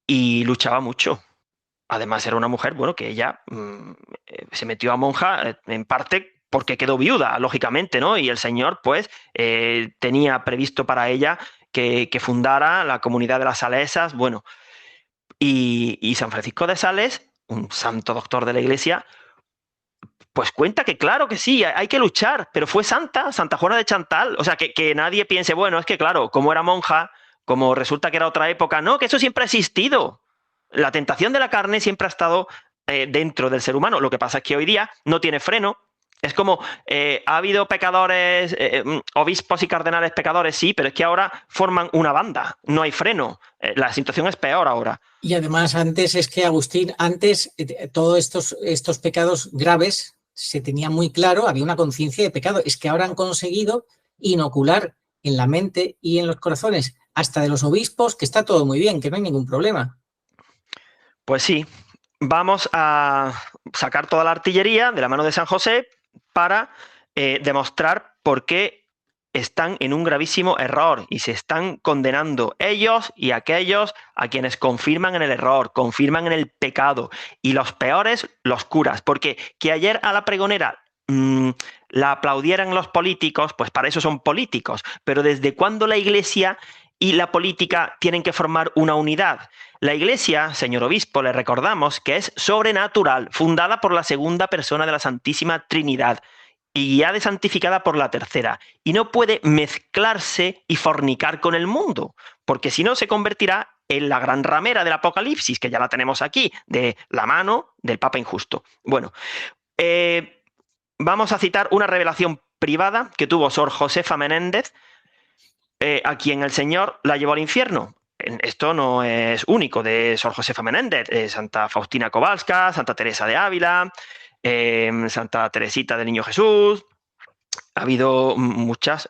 y luchaba mucho. Además era una mujer, bueno, que ella se metió a monja en parte porque quedó viuda, lógicamente, ¿no? Y el Señor pues tenía previsto para ella que fundara la comunidad de las salesas, bueno. Y San Francisco de Sales, un santo doctor de la Iglesia, pues cuenta que claro que sí, hay que luchar, pero fue santa, Santa Juana de Chantal. O sea, que nadie piense, bueno, es que claro, como era monja, como resulta que era otra época, no, que eso siempre ha existido. La tentación de la carne siempre ha estado dentro del ser humano. Lo que pasa es que hoy día no tiene freno. Es como, ha habido pecadores, obispos y cardenales pecadores, sí, pero es que ahora forman una banda, no hay freno. La situación es peor ahora. Y además antes es que, Agustín, antes todos estos pecados graves se tenía muy claro, había una conciencia de pecado. Es que ahora han conseguido inocular en la mente y en los corazones, hasta de los obispos, que está todo muy bien, que no hay ningún problema. Pues sí, vamos a sacar toda la artillería de la mano de San José para demostrar por qué están en un gravísimo error y se están condenando ellos y aquellos a quienes confirman en el error, confirman en el pecado, y los peores, los curas, porque que ayer a la pregonera la aplaudieran los políticos, pues para eso son políticos, pero ¿desde cuándo la Iglesia y la política tienen que formar una unidad? La Iglesia, señor obispo, le recordamos que es sobrenatural, fundada por la segunda persona de la Santísima Trinidad y guiada y santificada por la tercera, y no puede mezclarse y fornicar con el mundo, porque si no se convertirá en la gran ramera del Apocalipsis, que ya la tenemos aquí, de la mano del Papa injusto. Bueno, vamos a citar una revelación privada que tuvo Sor Josefa Menéndez, a quien el Señor la llevó al infierno. Esto no es único de Sor Josefa Menéndez, Santa Faustina Kowalska, Santa Teresa de Ávila, Santa Teresita del Niño Jesús. Ha habido muchas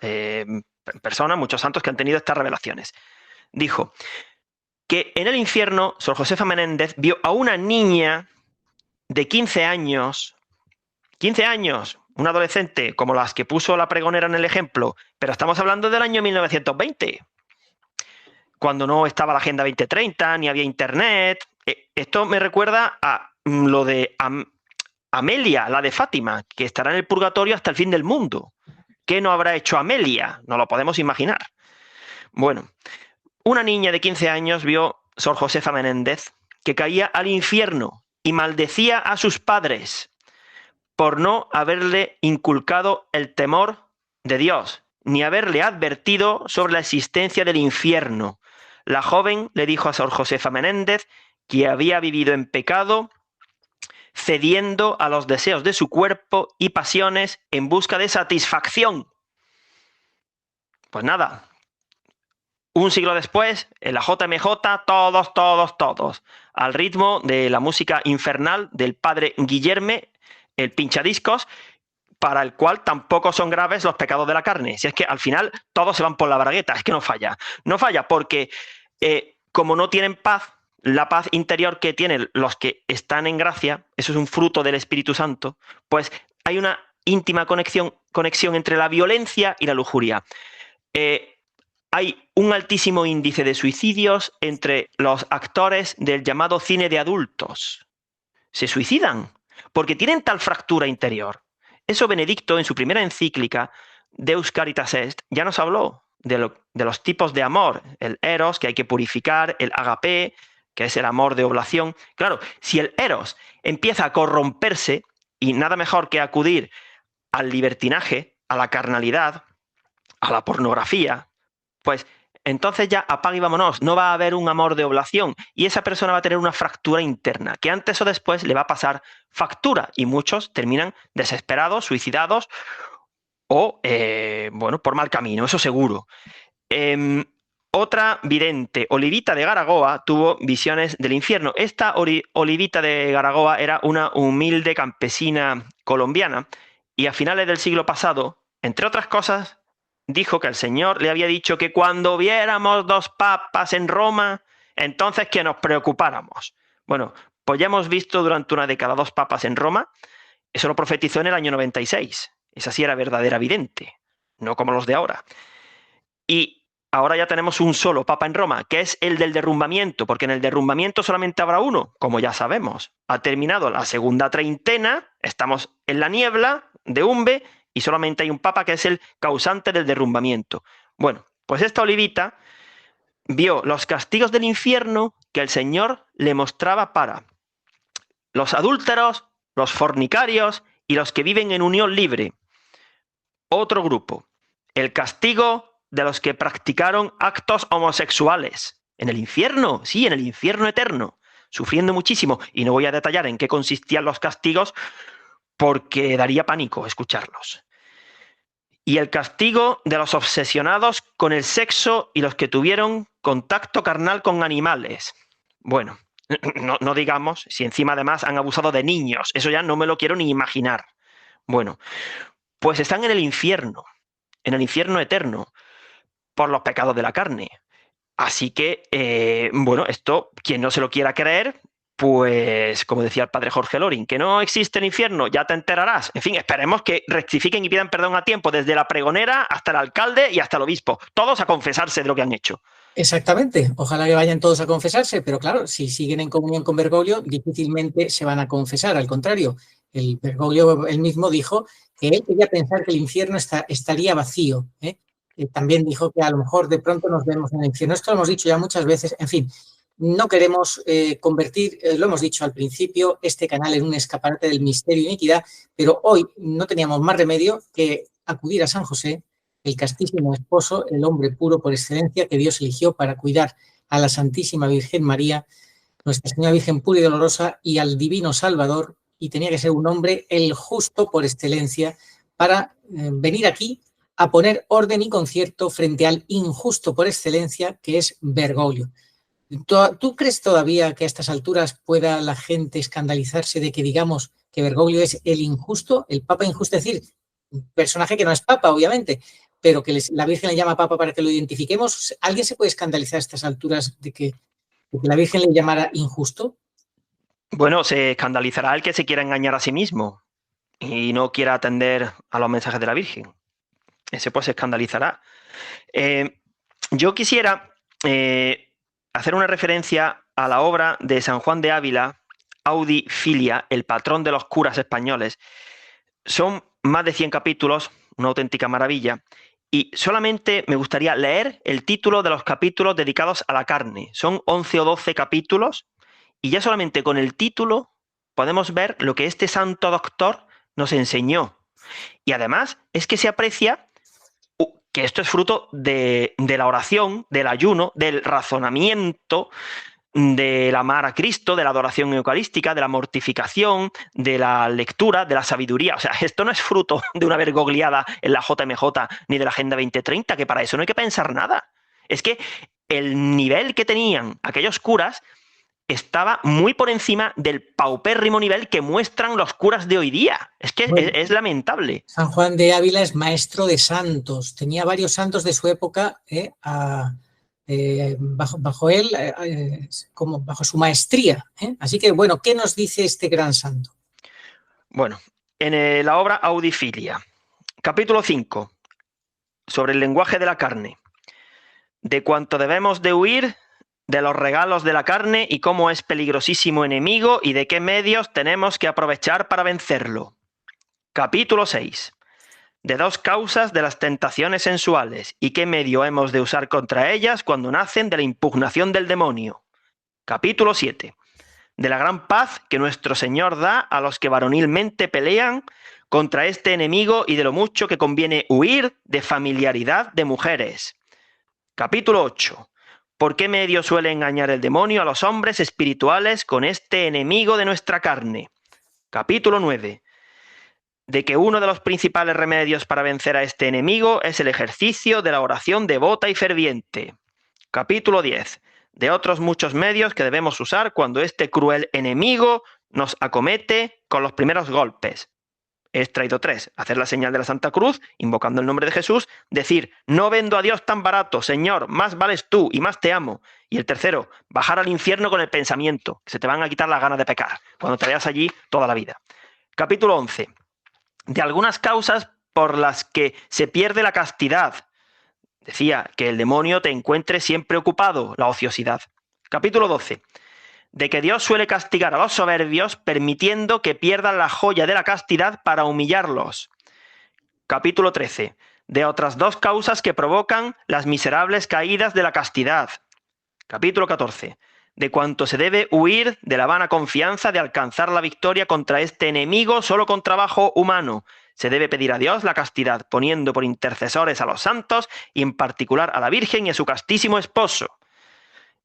personas, muchos santos que han tenido estas revelaciones. Dijo que en el infierno Sor Josefa Menéndez vio a una niña de 15 años, una adolescente como las que puso la pregonera en el ejemplo, pero estamos hablando del año 1920, cuando no estaba la Agenda 2030, ni había internet. Esto me recuerda a lo de Amelia, la de Fátima, que estará en el purgatorio hasta el fin del mundo. ¿Qué no habrá hecho Amelia? No lo podemos imaginar. Bueno, una niña de 15 años vio Sor Josefa Menéndez que caía al infierno y maldecía a sus padres por no haberle inculcado el temor de Dios, ni haberle advertido sobre la existencia del infierno. La joven le dijo a Sor Josefa Menéndez que había vivido en pecado, cediendo a los deseos de su cuerpo y pasiones en busca de satisfacción. Pues nada, un siglo después, en la JMJ, todos, al ritmo de la música infernal del padre Guillerme, el pinchadiscos, para el cual tampoco son graves los pecados de la carne. Si es que al final todos se van por la bragueta, es que no falla. No falla porque como no tienen paz, la paz interior que tienen los que están en gracia, eso es un fruto del Espíritu Santo, pues hay una íntima conexión entre la violencia y la lujuria. Hay un altísimo índice de suicidios entre los actores del llamado cine de adultos. Se suicidan porque tienen tal fractura interior. Eso Benedicto, en su primera encíclica, Deus Caritas Est, ya nos habló de los tipos de amor. El eros, que hay que purificar, el agape, que es el amor de oblación. Claro, si el eros empieza a corromperse, y nada mejor que acudir al libertinaje, a la carnalidad, a la pornografía, pues entonces ya apaga y vámonos, no va a haber un amor de oblación y esa persona va a tener una fractura interna que antes o después le va a pasar factura y muchos terminan desesperados, suicidados o, bueno, por mal camino, eso seguro. Otra vidente, Olivita de Garagoa, tuvo visiones del infierno. Esta Olivita de Garagoa era una humilde campesina colombiana y a finales del siglo pasado, entre otras cosas, dijo que el Señor le había dicho que cuando viéramos 2 papas en Roma, entonces que nos preocupáramos. Bueno, pues ya hemos visto durante una década 2 papas en Roma. Eso lo profetizó en el año 96. Esa sí era verdadera vidente, no como los de ahora. Y ahora ya tenemos un solo papa en Roma, que es el del derrumbamiento, porque en el derrumbamiento solamente habrá uno, como ya sabemos. Ha terminado la segunda treintena, estamos en la niebla de Umbe, y solamente hay un papa que es el causante del derrumbamiento. Bueno, pues esta Olivita vio los castigos del infierno que el Señor le mostraba para los adúlteros, los fornicarios y los que viven en unión libre. Otro grupo, el castigo de los que practicaron actos homosexuales. En el infierno, sí, en el infierno eterno, sufriendo muchísimo. Y no voy a detallar en qué consistían los castigos porque daría pánico escucharlos. Y el castigo de los obsesionados con el sexo y los que tuvieron contacto carnal con animales. Bueno, no digamos si encima además han abusado de niños. Eso ya no me lo quiero ni imaginar. Bueno, pues están en el infierno eterno, por los pecados de la carne. Así que, bueno, esto, quien no se lo quiera creer, pues, como decía el padre Jorge Loring, que no existe el infierno, ya te enterarás. En fin, esperemos que rectifiquen y pidan perdón a tiempo, desde la pregonera hasta el alcalde y hasta el obispo. Todos a confesarse de lo que han hecho. Exactamente. Ojalá que vayan todos a confesarse, pero claro, si siguen en comunión con Bergoglio, difícilmente se van a confesar. Al contrario, el Bergoglio él mismo dijo que él quería pensar que el infierno estaría vacío, ¿eh? También dijo que a lo mejor de pronto nos vemos en el infierno. Esto lo hemos dicho ya muchas veces. En fin, no queremos convertir, lo hemos dicho al principio, este canal en un escaparate del misterio y iniquidad, pero hoy no teníamos más remedio que acudir a San José, el castísimo esposo, el hombre puro por excelencia que Dios eligió para cuidar a la Santísima Virgen María, Nuestra Señora Virgen pura y dolorosa, y al Divino Salvador, y tenía que ser un hombre el justo por excelencia para venir aquí a poner orden y concierto frente al injusto por excelencia que es Bergoglio. ¿Tú crees todavía que a estas alturas pueda la gente escandalizarse de que digamos que Bergoglio es el injusto, el papa injusto? Es decir, un personaje que no es papa, obviamente, pero que la Virgen le llama papa para que lo identifiquemos. ¿Alguien se puede escandalizar a estas alturas de que la Virgen le llamara injusto? Bueno, se escandalizará el que se quiera engañar a sí mismo y no quiera atender a los mensajes de la Virgen. Ese pues se escandalizará. Yo quisiera hacer una referencia a la obra de San Juan de Ávila, Audi Filia, el patrón de los curas españoles. Son más de 100 capítulos, una auténtica maravilla, y solamente me gustaría leer el título de los capítulos dedicados a la carne. Son 11 o 12 capítulos, y ya solamente con el título podemos ver lo que este santo doctor nos enseñó. Y además es que se aprecia que esto es fruto de la oración, del ayuno, del razonamiento, del amar a Cristo, de la adoración eucarística, de la mortificación, de la lectura, de la sabiduría. O sea, esto no es fruto de una vergogliada en la JMJ ni de la Agenda 2030, que para eso no hay que pensar nada. Es que el nivel que tenían aquellos curas estaba muy por encima del paupérrimo nivel que muestran los curas de hoy día. Es que bueno, es lamentable. San Juan de Ávila es maestro de santos. Tenía varios santos de su época bajo él, como bajo su maestría. Así que, bueno, ¿qué nos dice este gran santo? Bueno, en la obra Audifilia, capítulo 5, sobre el lenguaje de la carne, de cuánto debemos de huir de los regalos de la carne y cómo es peligrosísimo enemigo y de qué medios tenemos que aprovechar para vencerlo. Capítulo 6. De 2 causas de las tentaciones sensuales y qué medio hemos de usar contra ellas cuando nacen de la impugnación del demonio. Capítulo 7. De la gran paz que nuestro Señor da a los que varonilmente pelean contra este enemigo y de lo mucho que conviene huir de familiaridad de mujeres. Capítulo 8. ¿Por qué medio suele engañar el demonio a los hombres espirituales con este enemigo de nuestra carne? Capítulo 9. De que uno de los principales remedios para vencer a este enemigo es el ejercicio de la oración devota y ferviente. Capítulo 10. De otros muchos medios que debemos usar cuando este cruel enemigo nos acomete con los primeros golpes. He extraído 3. Hacer la señal de la Santa Cruz, invocando el nombre de Jesús. Decir, no vendo a Dios tan barato, Señor, más vales tú y más te amo. Y el tercero, bajar al infierno con el pensamiento, que se te van a quitar las ganas de pecar, cuando te veas allí toda la vida. Capítulo 11. De algunas causas por las que se pierde la castidad. Decía, que el demonio te encuentre siempre ocupado, la ociosidad. Capítulo 12. De que Dios suele castigar a los soberbios permitiendo que pierdan la joya de la castidad para humillarlos. Capítulo 13. De otras 2 causas que provocan las miserables caídas de la castidad. Capítulo 14. De cuánto se debe huir de la vana confianza de alcanzar la victoria contra este enemigo solo con trabajo humano. Se debe pedir a Dios la castidad, poniendo por intercesores a los santos y en particular a la Virgen y a su castísimo esposo.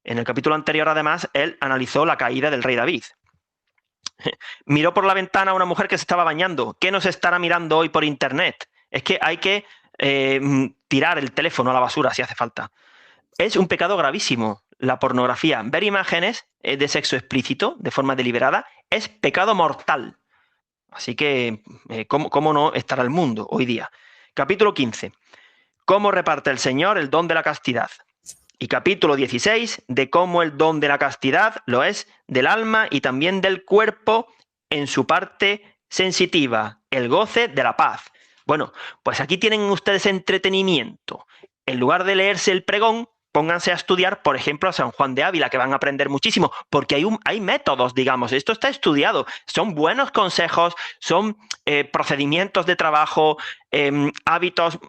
En el capítulo anterior, además, él analizó la caída del rey David. Miró por la ventana a una mujer que se estaba bañando. ¿Qué nos estará mirando hoy por internet? Es que hay que tirar el teléfono a la basura si hace falta. Es un pecado gravísimo. La pornografía, ver imágenes de sexo explícito de forma deliberada, es pecado mortal. Así que, ¿cómo no estará el mundo hoy día? Capítulo 15. ¿Cómo reparte el Señor el don de la castidad? Y capítulo 16, de cómo el don de la castidad lo es del alma y también del cuerpo en su parte sensitiva, el goce de la paz. Bueno, pues aquí tienen ustedes entretenimiento. En lugar de leerse el pregón, pónganse a estudiar, por ejemplo, a San Juan de Ávila, que van a aprender muchísimo, porque hay métodos, digamos, esto está estudiado, son buenos consejos, son procedimientos de trabajo, hábitos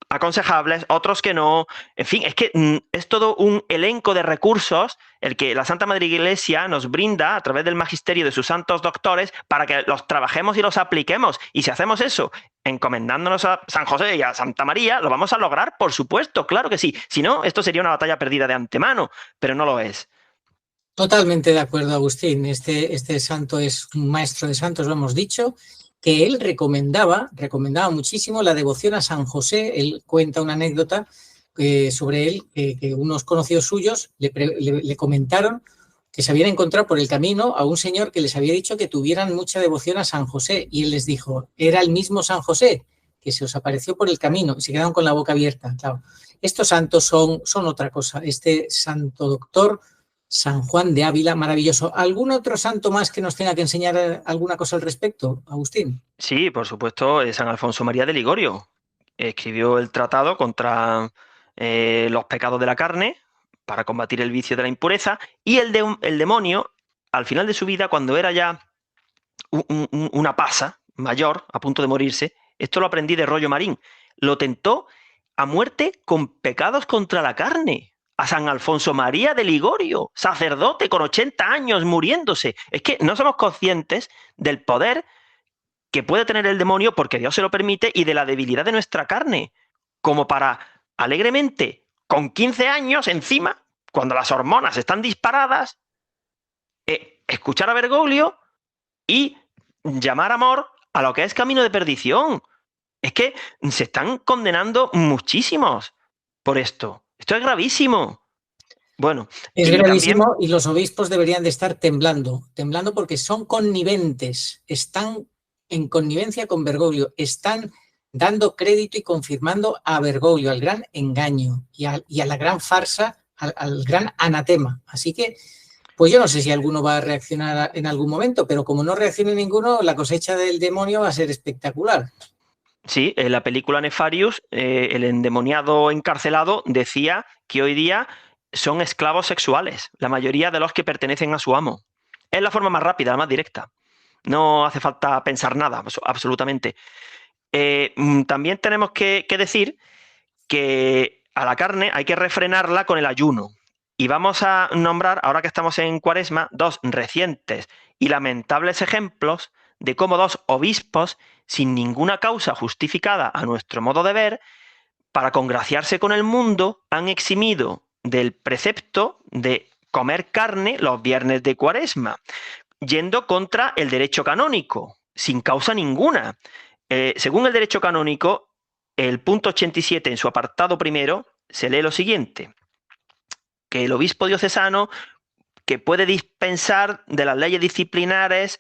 aconsejables, otros que no, en fin, es que es todo un elenco de recursos el que la Santa Madre Iglesia nos brinda a través del magisterio de sus santos doctores para que los trabajemos y los apliquemos. Y si hacemos eso, encomendándonos a San José y a Santa María, lo vamos a lograr, por supuesto, claro que sí. Si no, esto sería una batalla perdida de antemano, pero no lo es. Totalmente de acuerdo, Agustín. Este santo es un maestro de santos, lo hemos dicho, que él recomendaba muchísimo la devoción a San José. Él cuenta una anécdota sobre él, que unos conocidos suyos le comentaron que se habían encontrado por el camino a un señor que les había dicho que tuvieran mucha devoción a San José, y él les dijo, era el mismo San José que se os apareció por el camino, y se quedaron con la boca abierta. Claro, estos santos son otra cosa. Este santo doctor, San Juan de Ávila, maravilloso. ¿Algún otro santo más que nos tenga que enseñar alguna cosa al respecto, Agustín? Sí, por supuesto, San Alfonso María de Ligorio. Escribió el tratado contra los pecados de la carne para combatir el vicio de la impureza, y el demonio, al final de su vida, cuando era ya una pasa mayor, a punto de morirse, esto lo aprendí de Rollo Marín, lo tentó a muerte con pecados contra la carne. A San Alfonso María de Ligorio, sacerdote con 80 años muriéndose. Es que no somos conscientes del poder que puede tener el demonio, porque Dios se lo permite, y de la debilidad de nuestra carne. como para alegremente, con 15 años encima, cuando las hormonas están disparadas, escuchar a Bergoglio y llamar amor a lo que es camino de perdición. Es que se están condenando muchísimos por esto. Esto es gravísimo. Bueno, es gravísimo también, y los obispos deberían de estar temblando porque son conniventes, están en connivencia con Bergoglio, están dando crédito y confirmando a Bergoglio, al gran engaño y a la gran farsa, al gran anatema. Así que, pues yo no sé si alguno va a reaccionar en algún momento, pero como no reaccione ninguno, la cosecha del demonio va a ser espectacular. Sí, en la película Nefarius, el endemoniado encarcelado decía que hoy día son esclavos sexuales, la mayoría de los que pertenecen a su amo. Es la forma más rápida, la más directa. No hace falta pensar nada, absolutamente. También tenemos que decir que a la carne hay que refrenarla con el ayuno. Y vamos a nombrar, ahora que estamos en Cuaresma, 2 recientes y lamentables ejemplos de cómo 2 obispos, sin ninguna causa justificada a nuestro modo de ver, para congraciarse con el mundo, han eximido del precepto de comer carne los viernes de Cuaresma, yendo contra el derecho canónico, sin causa ninguna. Según el derecho canónico, el punto 87 en su apartado primero se lee lo siguiente: que el obispo diocesano que puede dispensar de las leyes disciplinares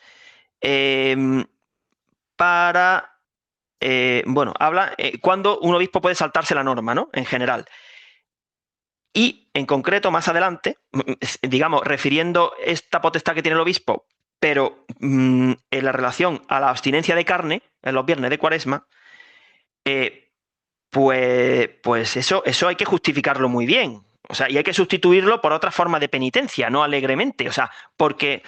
habla cuando un obispo puede saltarse la norma, ¿no? En general. Y en concreto, más adelante, digamos, refiriendo esta potestad que tiene el obispo, pero en la relación a la abstinencia de carne en los viernes de Cuaresma, pues eso hay que justificarlo muy bien. O sea, y hay que sustituirlo por otra forma de penitencia, no alegremente. O sea, porque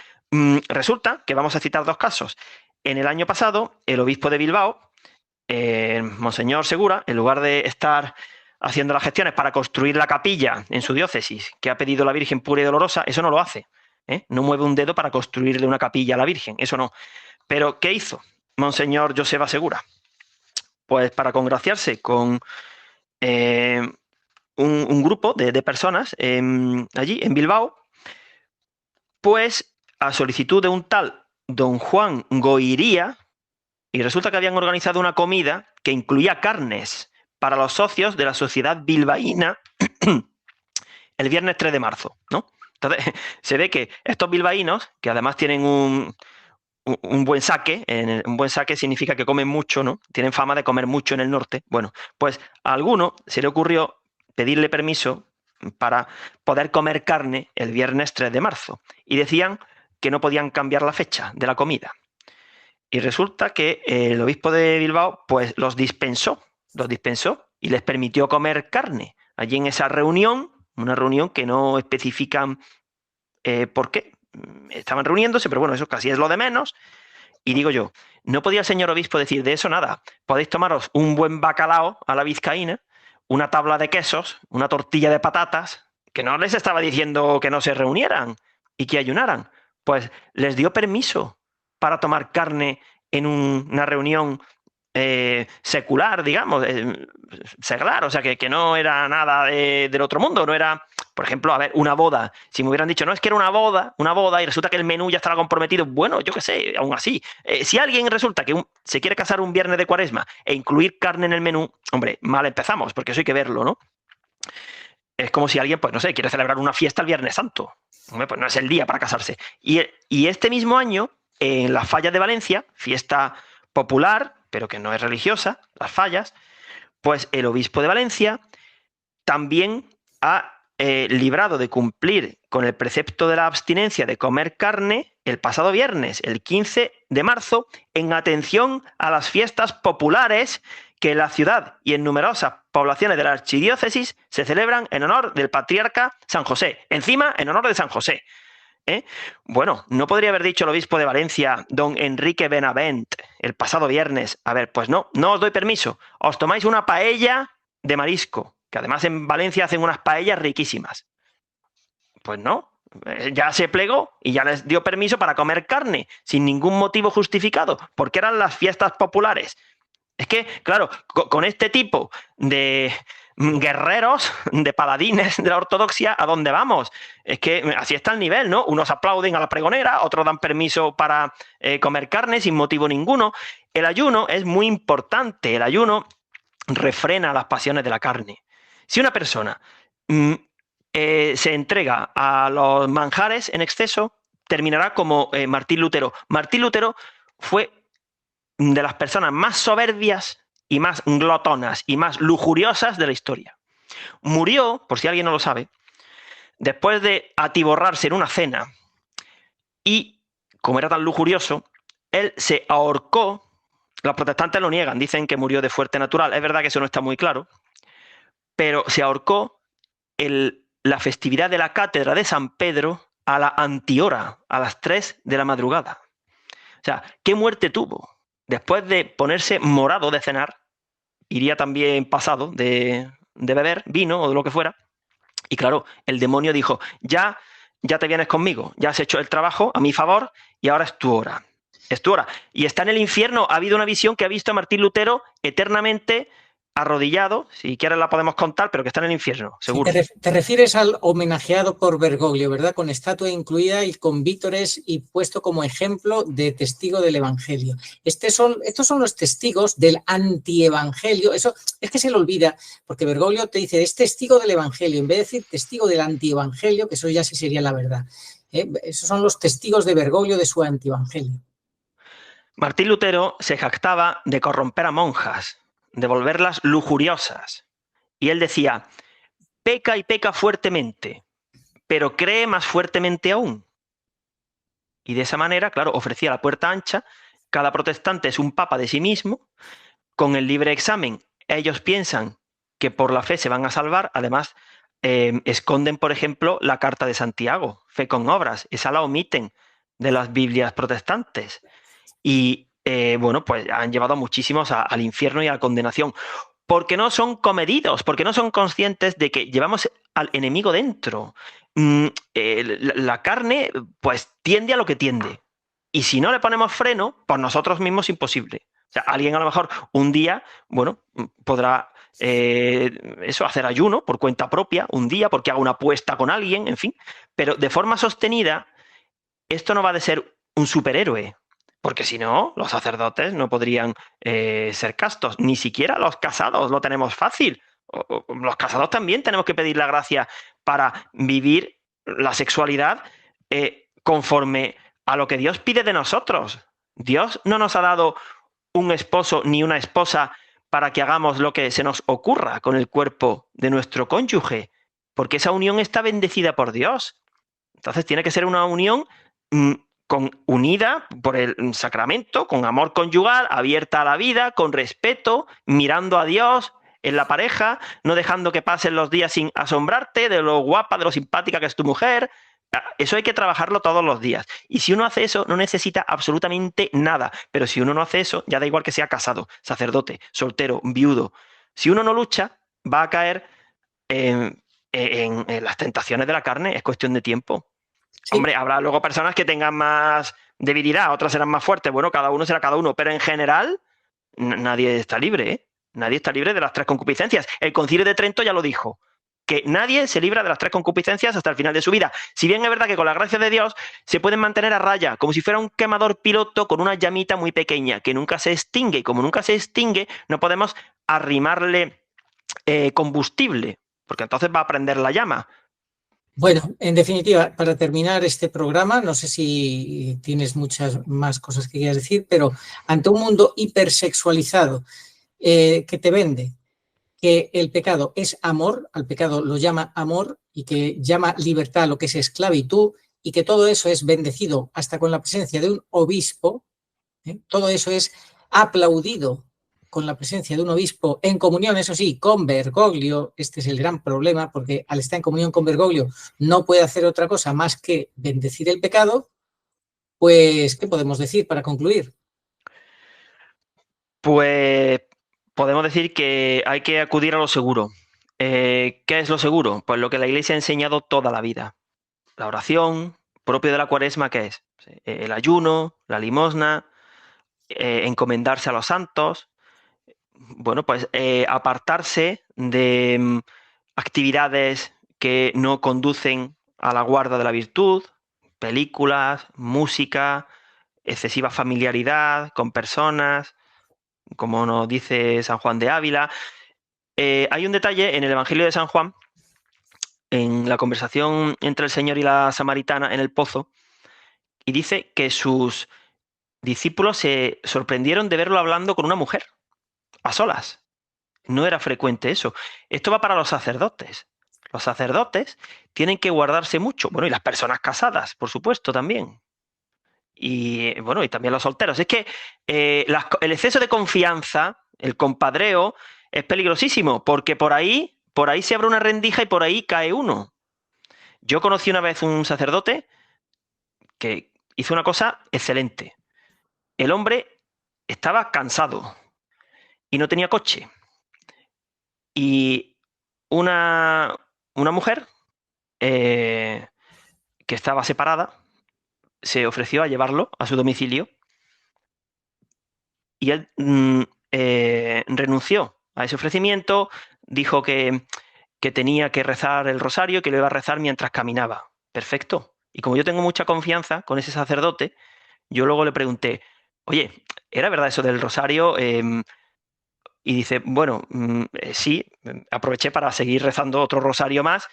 resulta que vamos a citar 2 casos. En el año pasado, el obispo de Bilbao, Monseñor Segura, en lugar de estar haciendo las gestiones para construir la capilla en su diócesis que ha pedido la Virgen pura y dolorosa, eso no lo hace. No mueve un dedo para construirle una capilla a la Virgen, eso no. Pero, ¿qué hizo Monseñor Joseba Segura? Pues para congraciarse con un grupo de personas allí en Bilbao, pues a solicitud de un tal don Juan Goiría, y resulta que habían organizado una comida que incluía carnes para los socios de la sociedad bilbaína el viernes 3 de marzo, ¿no? Entonces, se ve que estos bilbaínos, que además tienen un buen saque, un buen saque significa que comen mucho, ¿no? Tienen fama de comer mucho en el norte. Bueno, pues a alguno se le ocurrió pedirle permiso para poder comer carne el viernes 3 de marzo. Y decían que no podían cambiar la fecha de la comida. Y resulta que el obispo de Bilbao pues los dispensó y les permitió comer carne allí en esa reunión, una reunión que no especifican por qué estaban reuniéndose, pero bueno, eso casi es lo de menos. Y digo yo, ¿no podía el señor obispo decir de eso nada? Podéis tomaros un buen bacalao a la vizcaína, una tabla de quesos, una tortilla de patatas, que no les estaba diciendo que no se reunieran y que ayunaran. Pues les dio permiso para tomar carne en una reunión secular, digamos, seglar, o sea, que no era nada del otro mundo, no era, por ejemplo, a ver, una boda. Si me hubieran dicho, no, es que era una boda, y resulta que el menú ya estaba comprometido, bueno, yo qué sé, aún así. Si alguien resulta que se quiere casar un viernes de Cuaresma e incluir carne en el menú, hombre, mal empezamos, porque eso hay que verlo, ¿no? Es como si alguien, pues no sé, quiere celebrar una fiesta el Viernes Santo. Hombre, pues no es el día para casarse. Y este mismo año, en las Fallas de Valencia, fiesta popular, pero que no es religiosa, las Fallas, pues el obispo de Valencia también ha librado de cumplir con el precepto de la abstinencia de comer carne el pasado viernes, el 15 de marzo, en atención a las fiestas populares que en la ciudad y en numerosas poblaciones de la archidiócesis se celebran en honor del patriarca San José. Encima, en honor de San José. Bueno, ¿no podría haber dicho el obispo de Valencia, don Enrique Benavent, el pasado viernes? A ver, pues no os doy permiso. Os tomáis una paella de marisco, que además en Valencia hacen unas paellas riquísimas. Pues no, ya se plegó y ya les dio permiso para comer carne, sin ningún motivo justificado, porque eran las fiestas populares. Es que, claro, con este tipo de guerreros, de paladines de la ortodoxia, ¿a dónde vamos? Es que así está el nivel, ¿no? Unos aplauden a la pregonera, otros dan permiso para comer carne sin motivo ninguno. El ayuno es muy importante. El ayuno refrena las pasiones de la carne. Si una persona se entrega a los manjares en exceso, terminará como Martín Lutero. Martín Lutero fue de las personas más soberbias y más glotonas y más lujuriosas de la historia. Murió, por si alguien no lo sabe, después de atiborrarse en una cena y, como era tan lujurioso, él se ahorcó. Los protestantes lo niegan, dicen que murió de fuerte natural. Es verdad que eso no está muy claro, pero se ahorcó la festividad de la cátedra de San Pedro a la antihora, a las 3 de la madrugada. O sea, ¿qué muerte tuvo? Después de ponerse morado de cenar, iría también pasado de beber vino o de lo que fuera. Y claro, el demonio dijo, ya te vienes conmigo, ya has hecho el trabajo a mi favor y ahora es tu hora. Es tu hora. Y está en el infierno. Ha habido una visión que ha visto a Martín Lutero eternamente arrodillado, si quieres la podemos contar, pero que está en el infierno, seguro. Sí, te refieres al homenajeado por Bergoglio, ¿verdad? Con estatua incluida y con vítores y puesto como ejemplo de testigo del Evangelio. Estos son los testigos del antievangelio. Eso es que se le olvida, porque Bergoglio te dice, es testigo del Evangelio, en vez de decir testigo del antievangelio, que eso ya sí sería la verdad. Esos son los testigos de Bergoglio de su antievangelio. Martín Lutero se jactaba de corromper a monjas, de volverlas lujuriosas. Y él decía, peca y peca fuertemente, pero cree más fuertemente aún. Y de esa manera, claro, ofrecía la puerta ancha. Cada protestante es un papa de sí mismo. Con el libre examen, ellos piensan que por la fe se van a salvar. Además, esconden, por ejemplo, la carta de Santiago, fe con obras. Esa la omiten de las Biblias protestantes. Y bueno, pues han llevado a muchísimos al infierno y a la condenación. Porque no son comedidos, porque no son conscientes de que llevamos al enemigo dentro. La carne, pues, tiende a lo que tiende. Y si no le ponemos freno, por nosotros mismos imposible. O sea, alguien a lo mejor un día, bueno, podrá hacer ayuno por cuenta propia, un día, porque haga una apuesta con alguien, en fin. Pero de forma sostenida, esto no va de ser un superhéroe. Porque si no, los sacerdotes no podrían ser castos. Ni siquiera los casados lo tenemos fácil. Los casados también tenemos que pedir la gracia para vivir la sexualidad conforme a lo que Dios pide de nosotros. Dios no nos ha dado un esposo ni una esposa para que hagamos lo que se nos ocurra con el cuerpo de nuestro cónyuge, porque esa unión está bendecida por Dios. Entonces tiene que ser una unión unida por el sacramento, con amor conyugal, abierta a la vida, con respeto, mirando a Dios en la pareja, no dejando que pasen los días sin asombrarte de lo guapa, de lo simpática que es tu mujer. Eso hay que trabajarlo todos los días. Y si uno hace eso, no necesita absolutamente nada. Pero si uno no hace eso, ya da igual que sea casado, sacerdote, soltero, viudo. Si uno no lucha, va a caer en las tentaciones de la carne. Es cuestión de tiempo. Sí. Hombre, habrá luego personas que tengan más debilidad, otras serán más fuertes. Bueno, cada uno será cada uno. Pero en general, nadie está libre, ¿eh? Nadie está libre de las 3 concupiscencias. El Concilio de Trento ya lo dijo, que nadie se libra de las 3 concupiscencias hasta el final de su vida. Si bien es verdad que con la gracia de Dios se pueden mantener a raya, como si fuera un quemador piloto con una llamita muy pequeña, que nunca se extingue. Y como nunca se extingue, no podemos arrimarle combustible, porque entonces va a prender la llama. Bueno, en definitiva, para terminar este programa, no sé si tienes muchas más cosas que quieras decir, pero ante un mundo hipersexualizado que te vende que el pecado es amor, al pecado lo llama amor y que llama libertad a lo que es esclavitud y que todo eso es bendecido hasta con la presencia de un obispo, todo eso es aplaudido con la presencia de un obispo en comunión, eso sí, con Bergoglio. Este es el gran problema, porque al estar en comunión con Bergoglio no puede hacer otra cosa más que bendecir el pecado. Pues, ¿qué podemos decir para concluir? Pues podemos decir que hay que acudir a lo seguro. ¿Qué es lo seguro? Pues lo que la Iglesia ha enseñado toda la vida. La oración, propio de la Cuaresma, ¿qué es? El ayuno, la limosna, encomendarse a los santos. bueno, pues apartarse de actividades que no conducen a la guarda de la virtud, películas, música, excesiva familiaridad con personas, como nos dice San Juan de Ávila. Hay un detalle en el Evangelio de San Juan, en la conversación entre el Señor y la samaritana en el pozo, y dice que sus discípulos se sorprendieron de verlo hablando con una mujer, a solas. No era frecuente eso. Esto va para los sacerdotes. Los sacerdotes tienen que guardarse mucho. Bueno, y las personas casadas, por supuesto, también. Y bueno, y también los solteros. Es que el exceso de confianza, el compadreo, es peligrosísimo, porque por ahí se abre una rendija y por ahí cae uno. Yo conocí una vez un sacerdote que hizo una cosa excelente. El hombre estaba cansado y no tenía coche. Y una mujer que estaba separada se ofreció a llevarlo a su domicilio y él renunció a ese ofrecimiento, dijo que tenía que rezar el rosario, que lo iba a rezar mientras caminaba. Perfecto. Y como yo tengo mucha confianza con ese sacerdote, yo luego le pregunté, oye, ¿era verdad eso del rosario? Y dice, bueno, sí, aproveché para seguir rezando otro rosario más,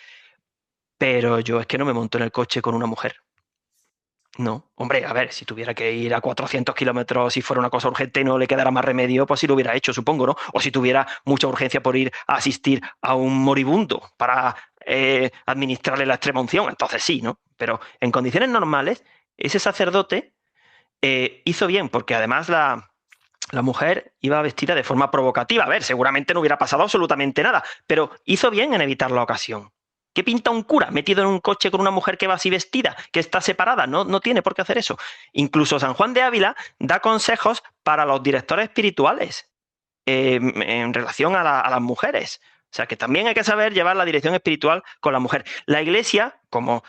pero yo es que no me monto en el coche con una mujer. No, hombre, a ver, si tuviera que ir a 400 kilómetros, si fuera una cosa urgente y no le quedara más remedio, pues sí lo hubiera hecho, supongo, ¿no? O si tuviera mucha urgencia por ir a asistir a un moribundo para administrarle la extrema unción, entonces sí, ¿no? Pero en condiciones normales, ese sacerdote hizo bien, porque además la mujer iba vestida de forma provocativa. A ver, seguramente no hubiera pasado absolutamente nada, pero hizo bien en evitar la ocasión. ¿Qué pinta un cura metido en un coche con una mujer que va así vestida, que está separada? No tiene por qué hacer eso. Incluso San Juan de Ávila da consejos para los directores espirituales en relación a las mujeres. O sea, que también hay que saber llevar la dirección espiritual con la mujer. La Iglesia, como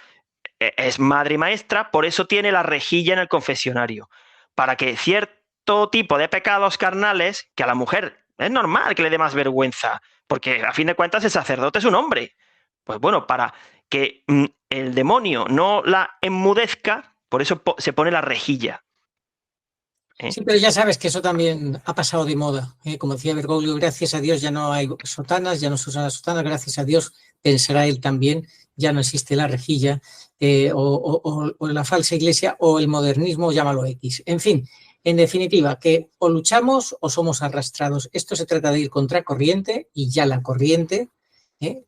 es madre y maestra, por eso tiene la rejilla en el confesionario, para que cierto tipo de pecados carnales, que a la mujer es normal que le dé más vergüenza, porque a fin de cuentas el sacerdote es un hombre. Pues bueno, para que el demonio no la enmudezca, por eso se pone la rejilla. Sí, pero ya sabes que eso también ha pasado de moda. Como decía Bergoglio, gracias a Dios ya no hay sotanas, ya no se usan las sotanas, gracias a Dios, pensará él también, ya no existe la rejilla o la falsa iglesia o el modernismo, llámalo X. En fin, en definitiva, que o luchamos o somos arrastrados. Esto se trata de ir contra corriente y ya la corriente,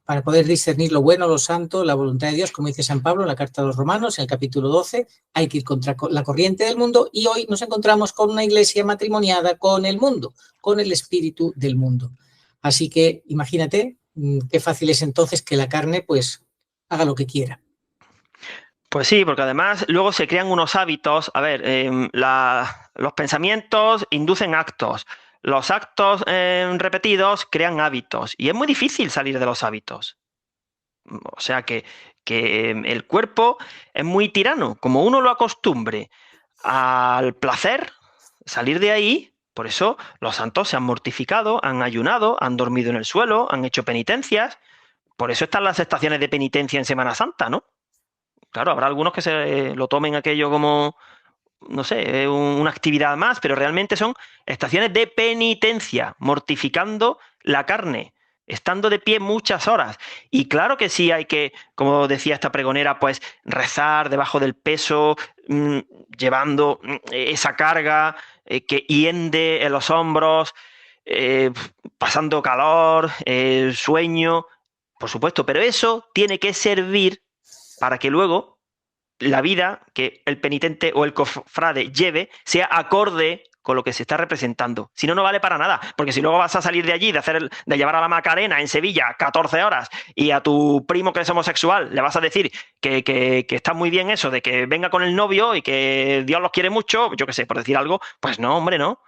para poder discernir lo bueno, lo santo, la voluntad de Dios, como dice San Pablo en la carta a los Romanos, en el capítulo 12, hay que ir contra la corriente del mundo y hoy nos encontramos con una iglesia matrimoniada con el mundo, con el espíritu del mundo. Así que imagínate qué fácil es entonces que la carne pues haga lo que quiera. Pues sí, porque además luego se crean unos hábitos. A ver, los pensamientos inducen actos. Los actos repetidos crean hábitos. Y es muy difícil salir de los hábitos. O sea que el cuerpo es muy tirano. Como uno lo acostumbre al placer, salir de ahí. Por eso los santos se han mortificado, han ayunado, han dormido en el suelo, han hecho penitencias. Por eso están las estaciones de penitencia en Semana Santa, ¿no? Claro, habrá algunos que se lo tomen aquello como, no sé, una actividad más, pero realmente son estaciones de penitencia, mortificando la carne, estando de pie muchas horas. Y claro que sí hay que, como decía esta pregonera, pues rezar debajo del peso, llevando esa carga que hiende en los hombros, pasando calor, sueño, por supuesto, pero eso tiene que servir para que luego la vida que el penitente o el cofrade lleve sea acorde con lo que se está representando. Si no, no vale para nada, porque si luego vas a salir de allí, de llevar a la Macarena en Sevilla 14 horas y a tu primo que es homosexual le vas a decir que está muy bien eso, de que venga con el novio y que Dios los quiere mucho, yo qué sé, por decir algo, pues no, hombre, no.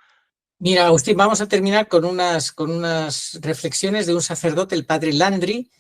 Mira, Agustín, vamos a terminar con unas reflexiones de un sacerdote, el padre Landry,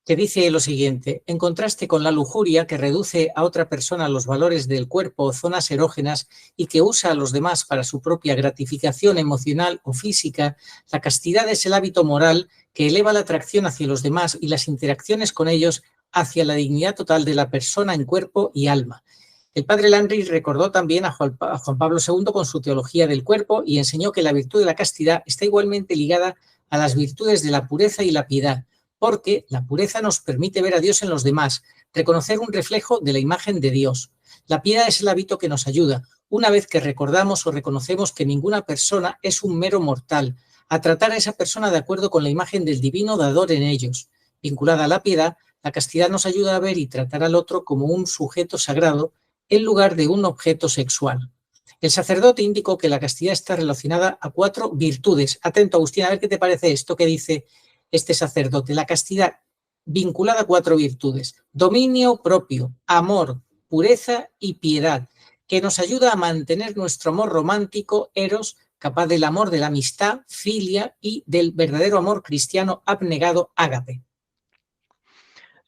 que dice lo siguiente: en contraste con la lujuria, que reduce a otra persona los valores del cuerpo o zonas erógenas y que usa a los demás para su propia gratificación emocional o física, la castidad es el hábito moral que eleva la atracción hacia los demás y las interacciones con ellos hacia la dignidad total de la persona en cuerpo y alma. El padre Landry recordó también a Juan Pablo II con su teología del cuerpo y enseñó que la virtud de la castidad está igualmente ligada a las virtudes de la pureza y la piedad, porque la pureza nos permite ver a Dios en los demás, reconocer un reflejo de la imagen de Dios. La piedad es el hábito que nos ayuda, una vez que recordamos o reconocemos que ninguna persona es un mero mortal, a tratar a esa persona de acuerdo con la imagen del divino dador en ellos. Vinculada a la piedad, la castidad nos ayuda a ver y tratar al otro como un sujeto sagrado en lugar de un objeto sexual. El sacerdote indicó que la castidad está relacionada a 4 virtudes. Atento, Agustín, a ver qué te parece esto que dice este sacerdote. La castidad vinculada a 4 virtudes: dominio propio, amor, pureza y piedad, que nos ayuda a mantener nuestro amor romántico, eros, capaz del amor de la amistad, filia, y del verdadero amor cristiano abnegado, ágape.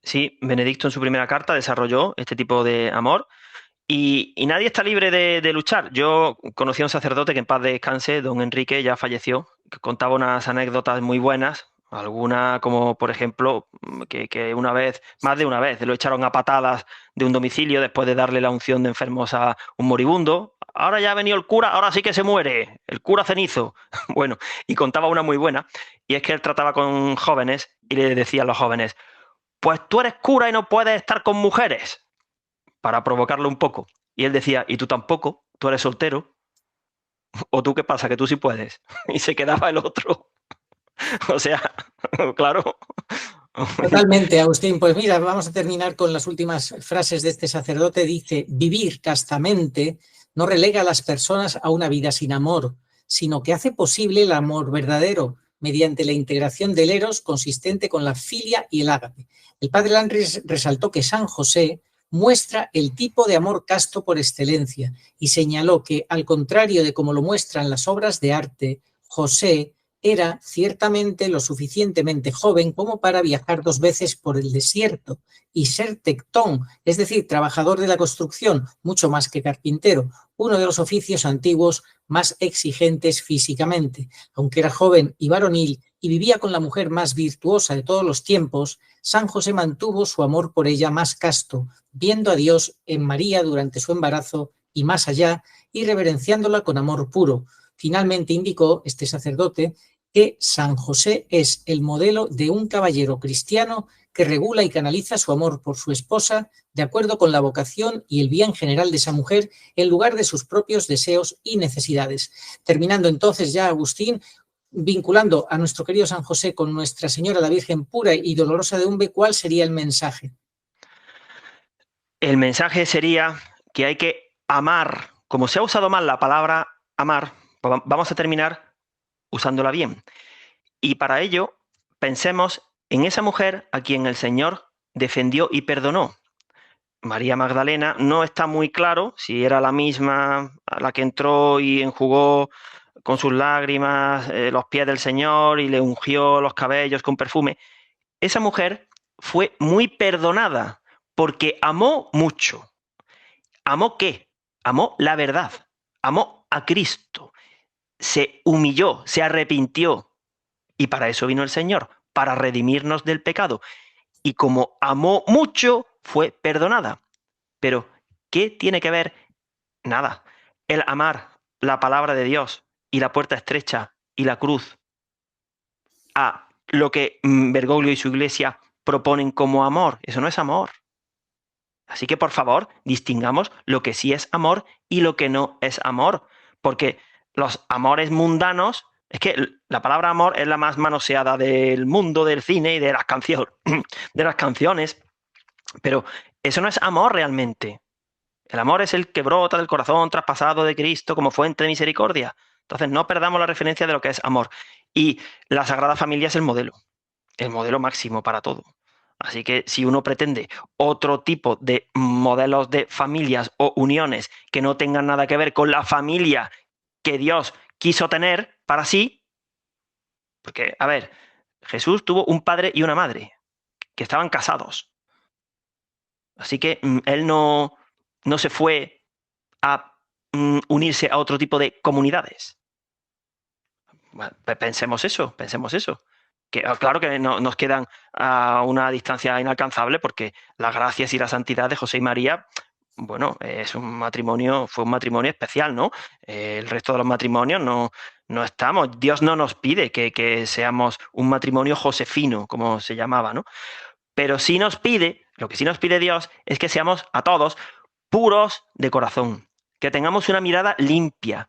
Sí, Benedicto en su primera carta desarrolló este tipo de amor y nadie está libre de luchar. Yo conocí a un sacerdote que en paz descanse, don Enrique, ya falleció, que contaba unas anécdotas muy buenas, alguna como por ejemplo que una vez, más de una vez, lo echaron a patadas de un domicilio después de darle la unción de enfermos a un moribundo. Ahora ya ha venido el cura, ahora sí que se muere, el cura cenizo. Bueno, y contaba una muy buena, y es que él trataba con jóvenes y le decía a los jóvenes: pues tú eres cura y no puedes estar con mujeres, para provocarlo un poco. Y él decía: y tú tampoco, tú eres soltero. ¿O tú qué pasa? Que tú sí puedes. Y se quedaba el otro. O sea, claro. Totalmente, Agustín. Pues mira, vamos a terminar con las últimas frases de este sacerdote. Dice: vivir castamente no relega a las personas a una vida sin amor, sino que hace posible el amor verdadero mediante la integración del eros consistente con la filia y el ágape. El padre Landry resaltó que San José muestra el tipo de amor casto por excelencia y señaló que, al contrario de como lo muestran las obras de arte, José era ciertamente lo suficientemente joven como para viajar 2 veces por el desierto y ser tectón, es decir, trabajador de la construcción, mucho más que carpintero, uno de los oficios antiguos más exigentes físicamente. Aunque era joven y varonil y vivía con la mujer más virtuosa de todos los tiempos, San José mantuvo su amor por ella más casto, viendo a Dios en María durante su embarazo y más allá, y reverenciándola con amor puro. Finalmente indicó este sacerdote que San José es el modelo de un caballero cristiano que regula y canaliza su amor por su esposa de acuerdo con la vocación y el bien general de esa mujer en lugar de sus propios deseos y necesidades. Terminando entonces ya, Agustín, vinculando a nuestro querido San José con Nuestra Señora, la Virgen pura y dolorosa de Umbe, ¿cuál sería el mensaje? El mensaje sería que hay que amar. Como se ha usado mal la palabra amar, pues vamos a terminar usándola bien. Y para ello, pensemos en esa mujer a quien el Señor defendió y perdonó. María Magdalena, no está muy claro si era la misma a la que entró y enjugó con sus lágrimas los pies del Señor y le ungió los cabellos con perfume. Esa mujer fue muy perdonada porque amó mucho. ¿Amó qué? Amó la verdad, amó a Cristo, se humilló, se arrepintió. Y para eso vino el Señor, para redimirnos del pecado. Y como amó mucho, fue perdonada. Pero, ¿qué tiene que ver? Nada. El amar la palabra de Dios y la puerta estrecha y la cruz a lo que Bergoglio y su iglesia proponen como amor. Eso no es amor. Así que, por favor, distingamos lo que sí es amor y lo que no es amor. Porque los amores mundanos, es que la palabra amor es la más manoseada del mundo del cine y de las canciones. Pero eso no es amor realmente. El amor es el que brota del corazón traspasado de Cristo como fuente de misericordia. Entonces, no perdamos la referencia de lo que es amor. Y la Sagrada Familia es el modelo máximo para todo. Así que si uno pretende otro tipo de modelos de familias o uniones que no tengan nada que ver con la familia que Dios quiso tener para sí, porque, a ver, Jesús tuvo un padre y una madre. que estaban casados. Así que él no se fue a unirse a otro tipo de comunidades. Bueno, pensemos eso. Que, claro que no, nos quedan a una distancia inalcanzable, porque las gracias y la santidad de José y María, bueno, fue un matrimonio especial, ¿no? El resto de los matrimonios no estamos. Dios no nos pide que seamos un matrimonio josefino, como se llamaba, ¿no? Pero sí nos pide, lo que sí nos pide Dios es que seamos a todos puros de corazón, que tengamos una mirada limpia,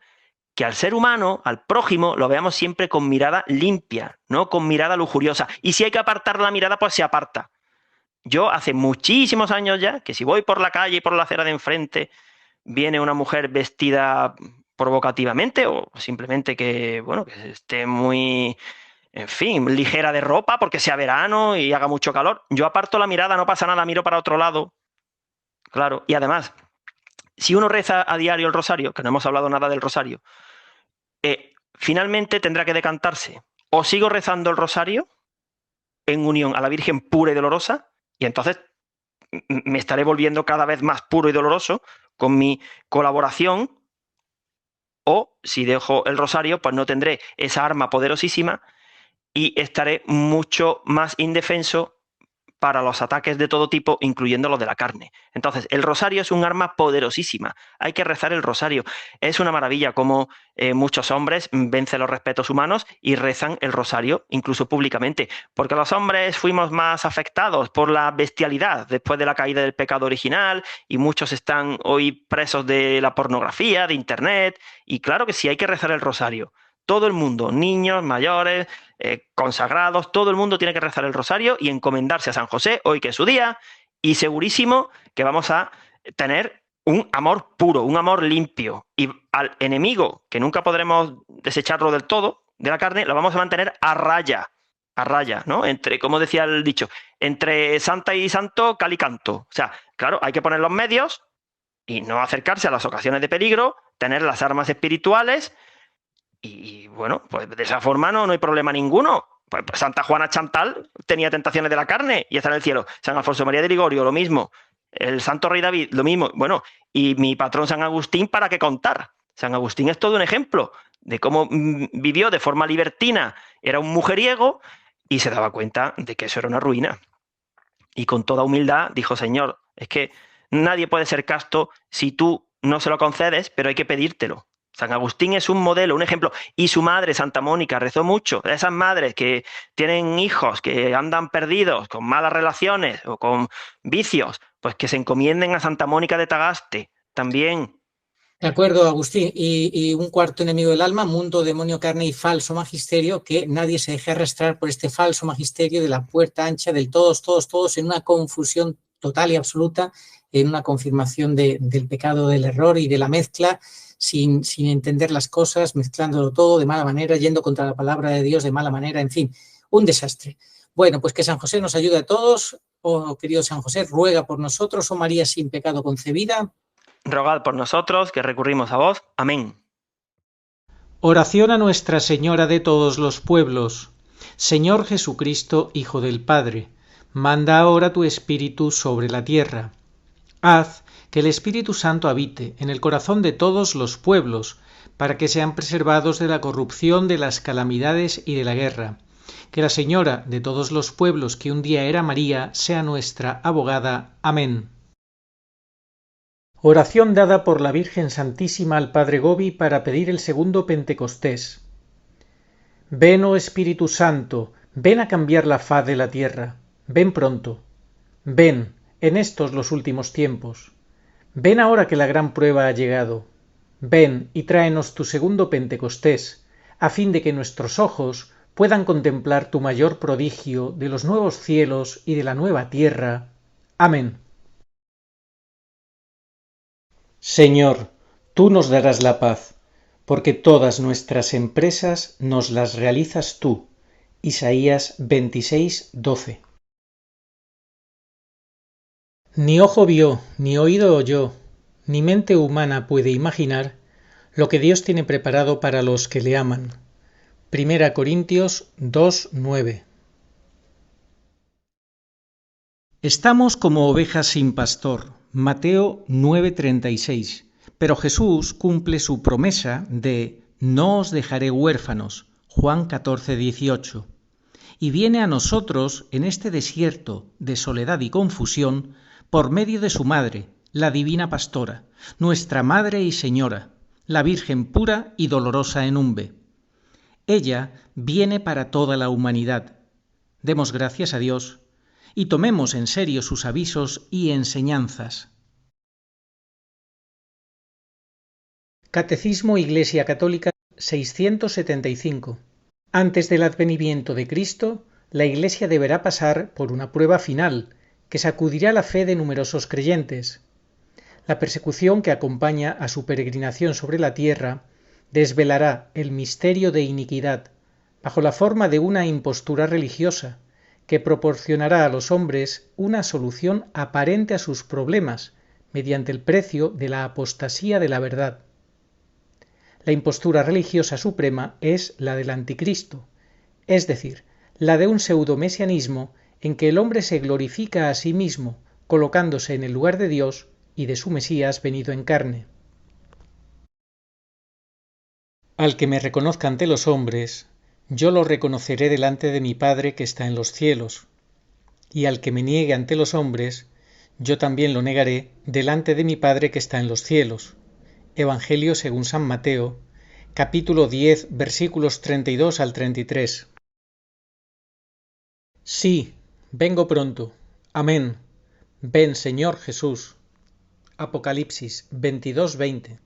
que al ser humano, al prójimo, lo veamos siempre con mirada limpia, no con mirada lujuriosa. Y si hay que apartar la mirada, pues se aparta. Yo hace muchísimos años ya, que si voy por la calle y por la acera de enfrente viene una mujer vestida provocativamente, o simplemente que, bueno, que esté muy, en fin, ligera de ropa porque sea verano y haga mucho calor, yo aparto la mirada, no pasa nada, miro para otro lado. Claro, y además, si uno reza a diario el rosario, que no hemos hablado nada del rosario, finalmente tendrá que decantarse: o sigo rezando el rosario en unión a la Virgen pura y dolorosa, y entonces me estaré volviendo cada vez más puro y doloroso con mi colaboración, o si dejo el rosario, pues no tendré esa arma poderosísima y estaré mucho más indefenso para los ataques de todo tipo, incluyendo los de la carne. Entonces, el rosario es un arma poderosísima. Hay que rezar el rosario. Es una maravilla cómo muchos hombres vencen los respetos humanos y rezan el rosario, incluso públicamente. Porque los hombres fuimos más afectados por la bestialidad después de la caída del pecado original, y muchos están hoy presos de la pornografía, de internet. Y claro que sí, hay que rezar el rosario. Todo el mundo, niños, mayores, consagrados, todo el mundo tiene que rezar el rosario y encomendarse a San José, hoy que es su día, y segurísimo que vamos a tener un amor puro, un amor limpio. Y al enemigo, que nunca podremos desecharlo del todo, de la carne, lo vamos a mantener a raya, ¿no? Entre, como decía el dicho, entre santa y santo, cal y canto. O sea, claro, hay que poner los medios y no acercarse a las ocasiones de peligro, tener las armas espirituales. Y bueno, pues de esa forma no hay problema ninguno. Pues Santa Juana Chantal tenía tentaciones de la carne y está en el cielo. San Alfonso María de Ligorio, lo mismo. El Santo Rey David, lo mismo. Bueno, y mi patrón San Agustín, ¿para qué contar? San Agustín es todo un ejemplo de cómo vivió de forma libertina. Era un mujeriego y se daba cuenta de que eso era una ruina. Y con toda humildad dijo: Señor, es que nadie puede ser casto si tú no se lo concedes, pero hay que pedírtelo. San Agustín es un modelo, un ejemplo. Y su madre, Santa Mónica, rezó mucho. Esas madres que tienen hijos, que andan perdidos, con malas relaciones o con vicios, pues que se encomienden a Santa Mónica de Tagaste también. De acuerdo, Agustín. Y un cuarto enemigo del alma: mundo, demonio, carne y falso magisterio. Que nadie se deje arrastrar por este falso magisterio de la puerta ancha del todos, en una confusión total y absoluta, en una confirmación del pecado, del error y de la mezcla, sin entender las cosas, mezclándolo todo de mala manera, yendo contra la palabra de Dios de mala manera, en fin, un desastre. Bueno, pues que San José nos ayude a todos. Oh, querido San José, ruega por nosotros. Oh María sin pecado concebida, rogad por nosotros, que recurrimos a vos. Amén. Oración a Nuestra Señora de todos los pueblos. Señor Jesucristo, Hijo del Padre, manda ahora tu Espíritu sobre la tierra. Haz que el Espíritu Santo habite en el corazón de todos los pueblos, para que sean preservados de la corrupción, de las calamidades y de la guerra. Que la Señora de todos los pueblos, que un día era María, sea nuestra abogada. Amén. Oración dada por la Virgen Santísima al Padre Gobi para pedir el segundo Pentecostés. Ven, oh Espíritu Santo, ven a cambiar la faz de la tierra. Ven pronto. Ven, en estos los últimos tiempos. Ven ahora que la gran prueba ha llegado. Ven y tráenos tu segundo Pentecostés, a fin de que nuestros ojos puedan contemplar tu mayor prodigio de los nuevos cielos y de la nueva tierra. Amén. Señor, tú nos darás la paz, porque todas nuestras empresas nos las realizas tú. Isaías 26:12. Ni ojo vio, ni oído oyó, ni mente humana puede imaginar lo que Dios tiene preparado para los que le aman. 1 Corintios 2:9. Estamos como ovejas sin pastor, Mateo 9:36, pero Jesús cumple su promesa de no os dejaré huérfanos, Juan 14:18, y viene a nosotros en este desierto de soledad y confusión por medio de su madre, la divina pastora, nuestra Madre y Señora, la Virgen pura y dolorosa en Umbe. Ella viene para toda la humanidad. Demos gracias a Dios y tomemos en serio sus avisos y enseñanzas. Catecismo Iglesia Católica 675. Antes del advenimiento de Cristo, la Iglesia deberá pasar por una prueba final que sacudirá la fe de numerosos creyentes. La persecución que acompaña a su peregrinación sobre la tierra desvelará el misterio de iniquidad bajo la forma de una impostura religiosa que proporcionará a los hombres una solución aparente a sus problemas mediante el precio de la apostasía de la verdad. La impostura religiosa suprema es la del anticristo, es decir, la de un pseudomesianismo en que el hombre se glorifica a sí mismo, colocándose en el lugar de Dios y de su Mesías venido en carne. Al que me reconozca ante los hombres, yo lo reconoceré delante de mi Padre que está en los cielos, y al que me niegue ante los hombres, yo también lo negaré delante de mi Padre que está en los cielos. Evangelio según San Mateo, capítulo 10, versículos 32 al 33. Sí, vengo pronto. Amén. Ven, Señor Jesús. Apocalipsis 22:20.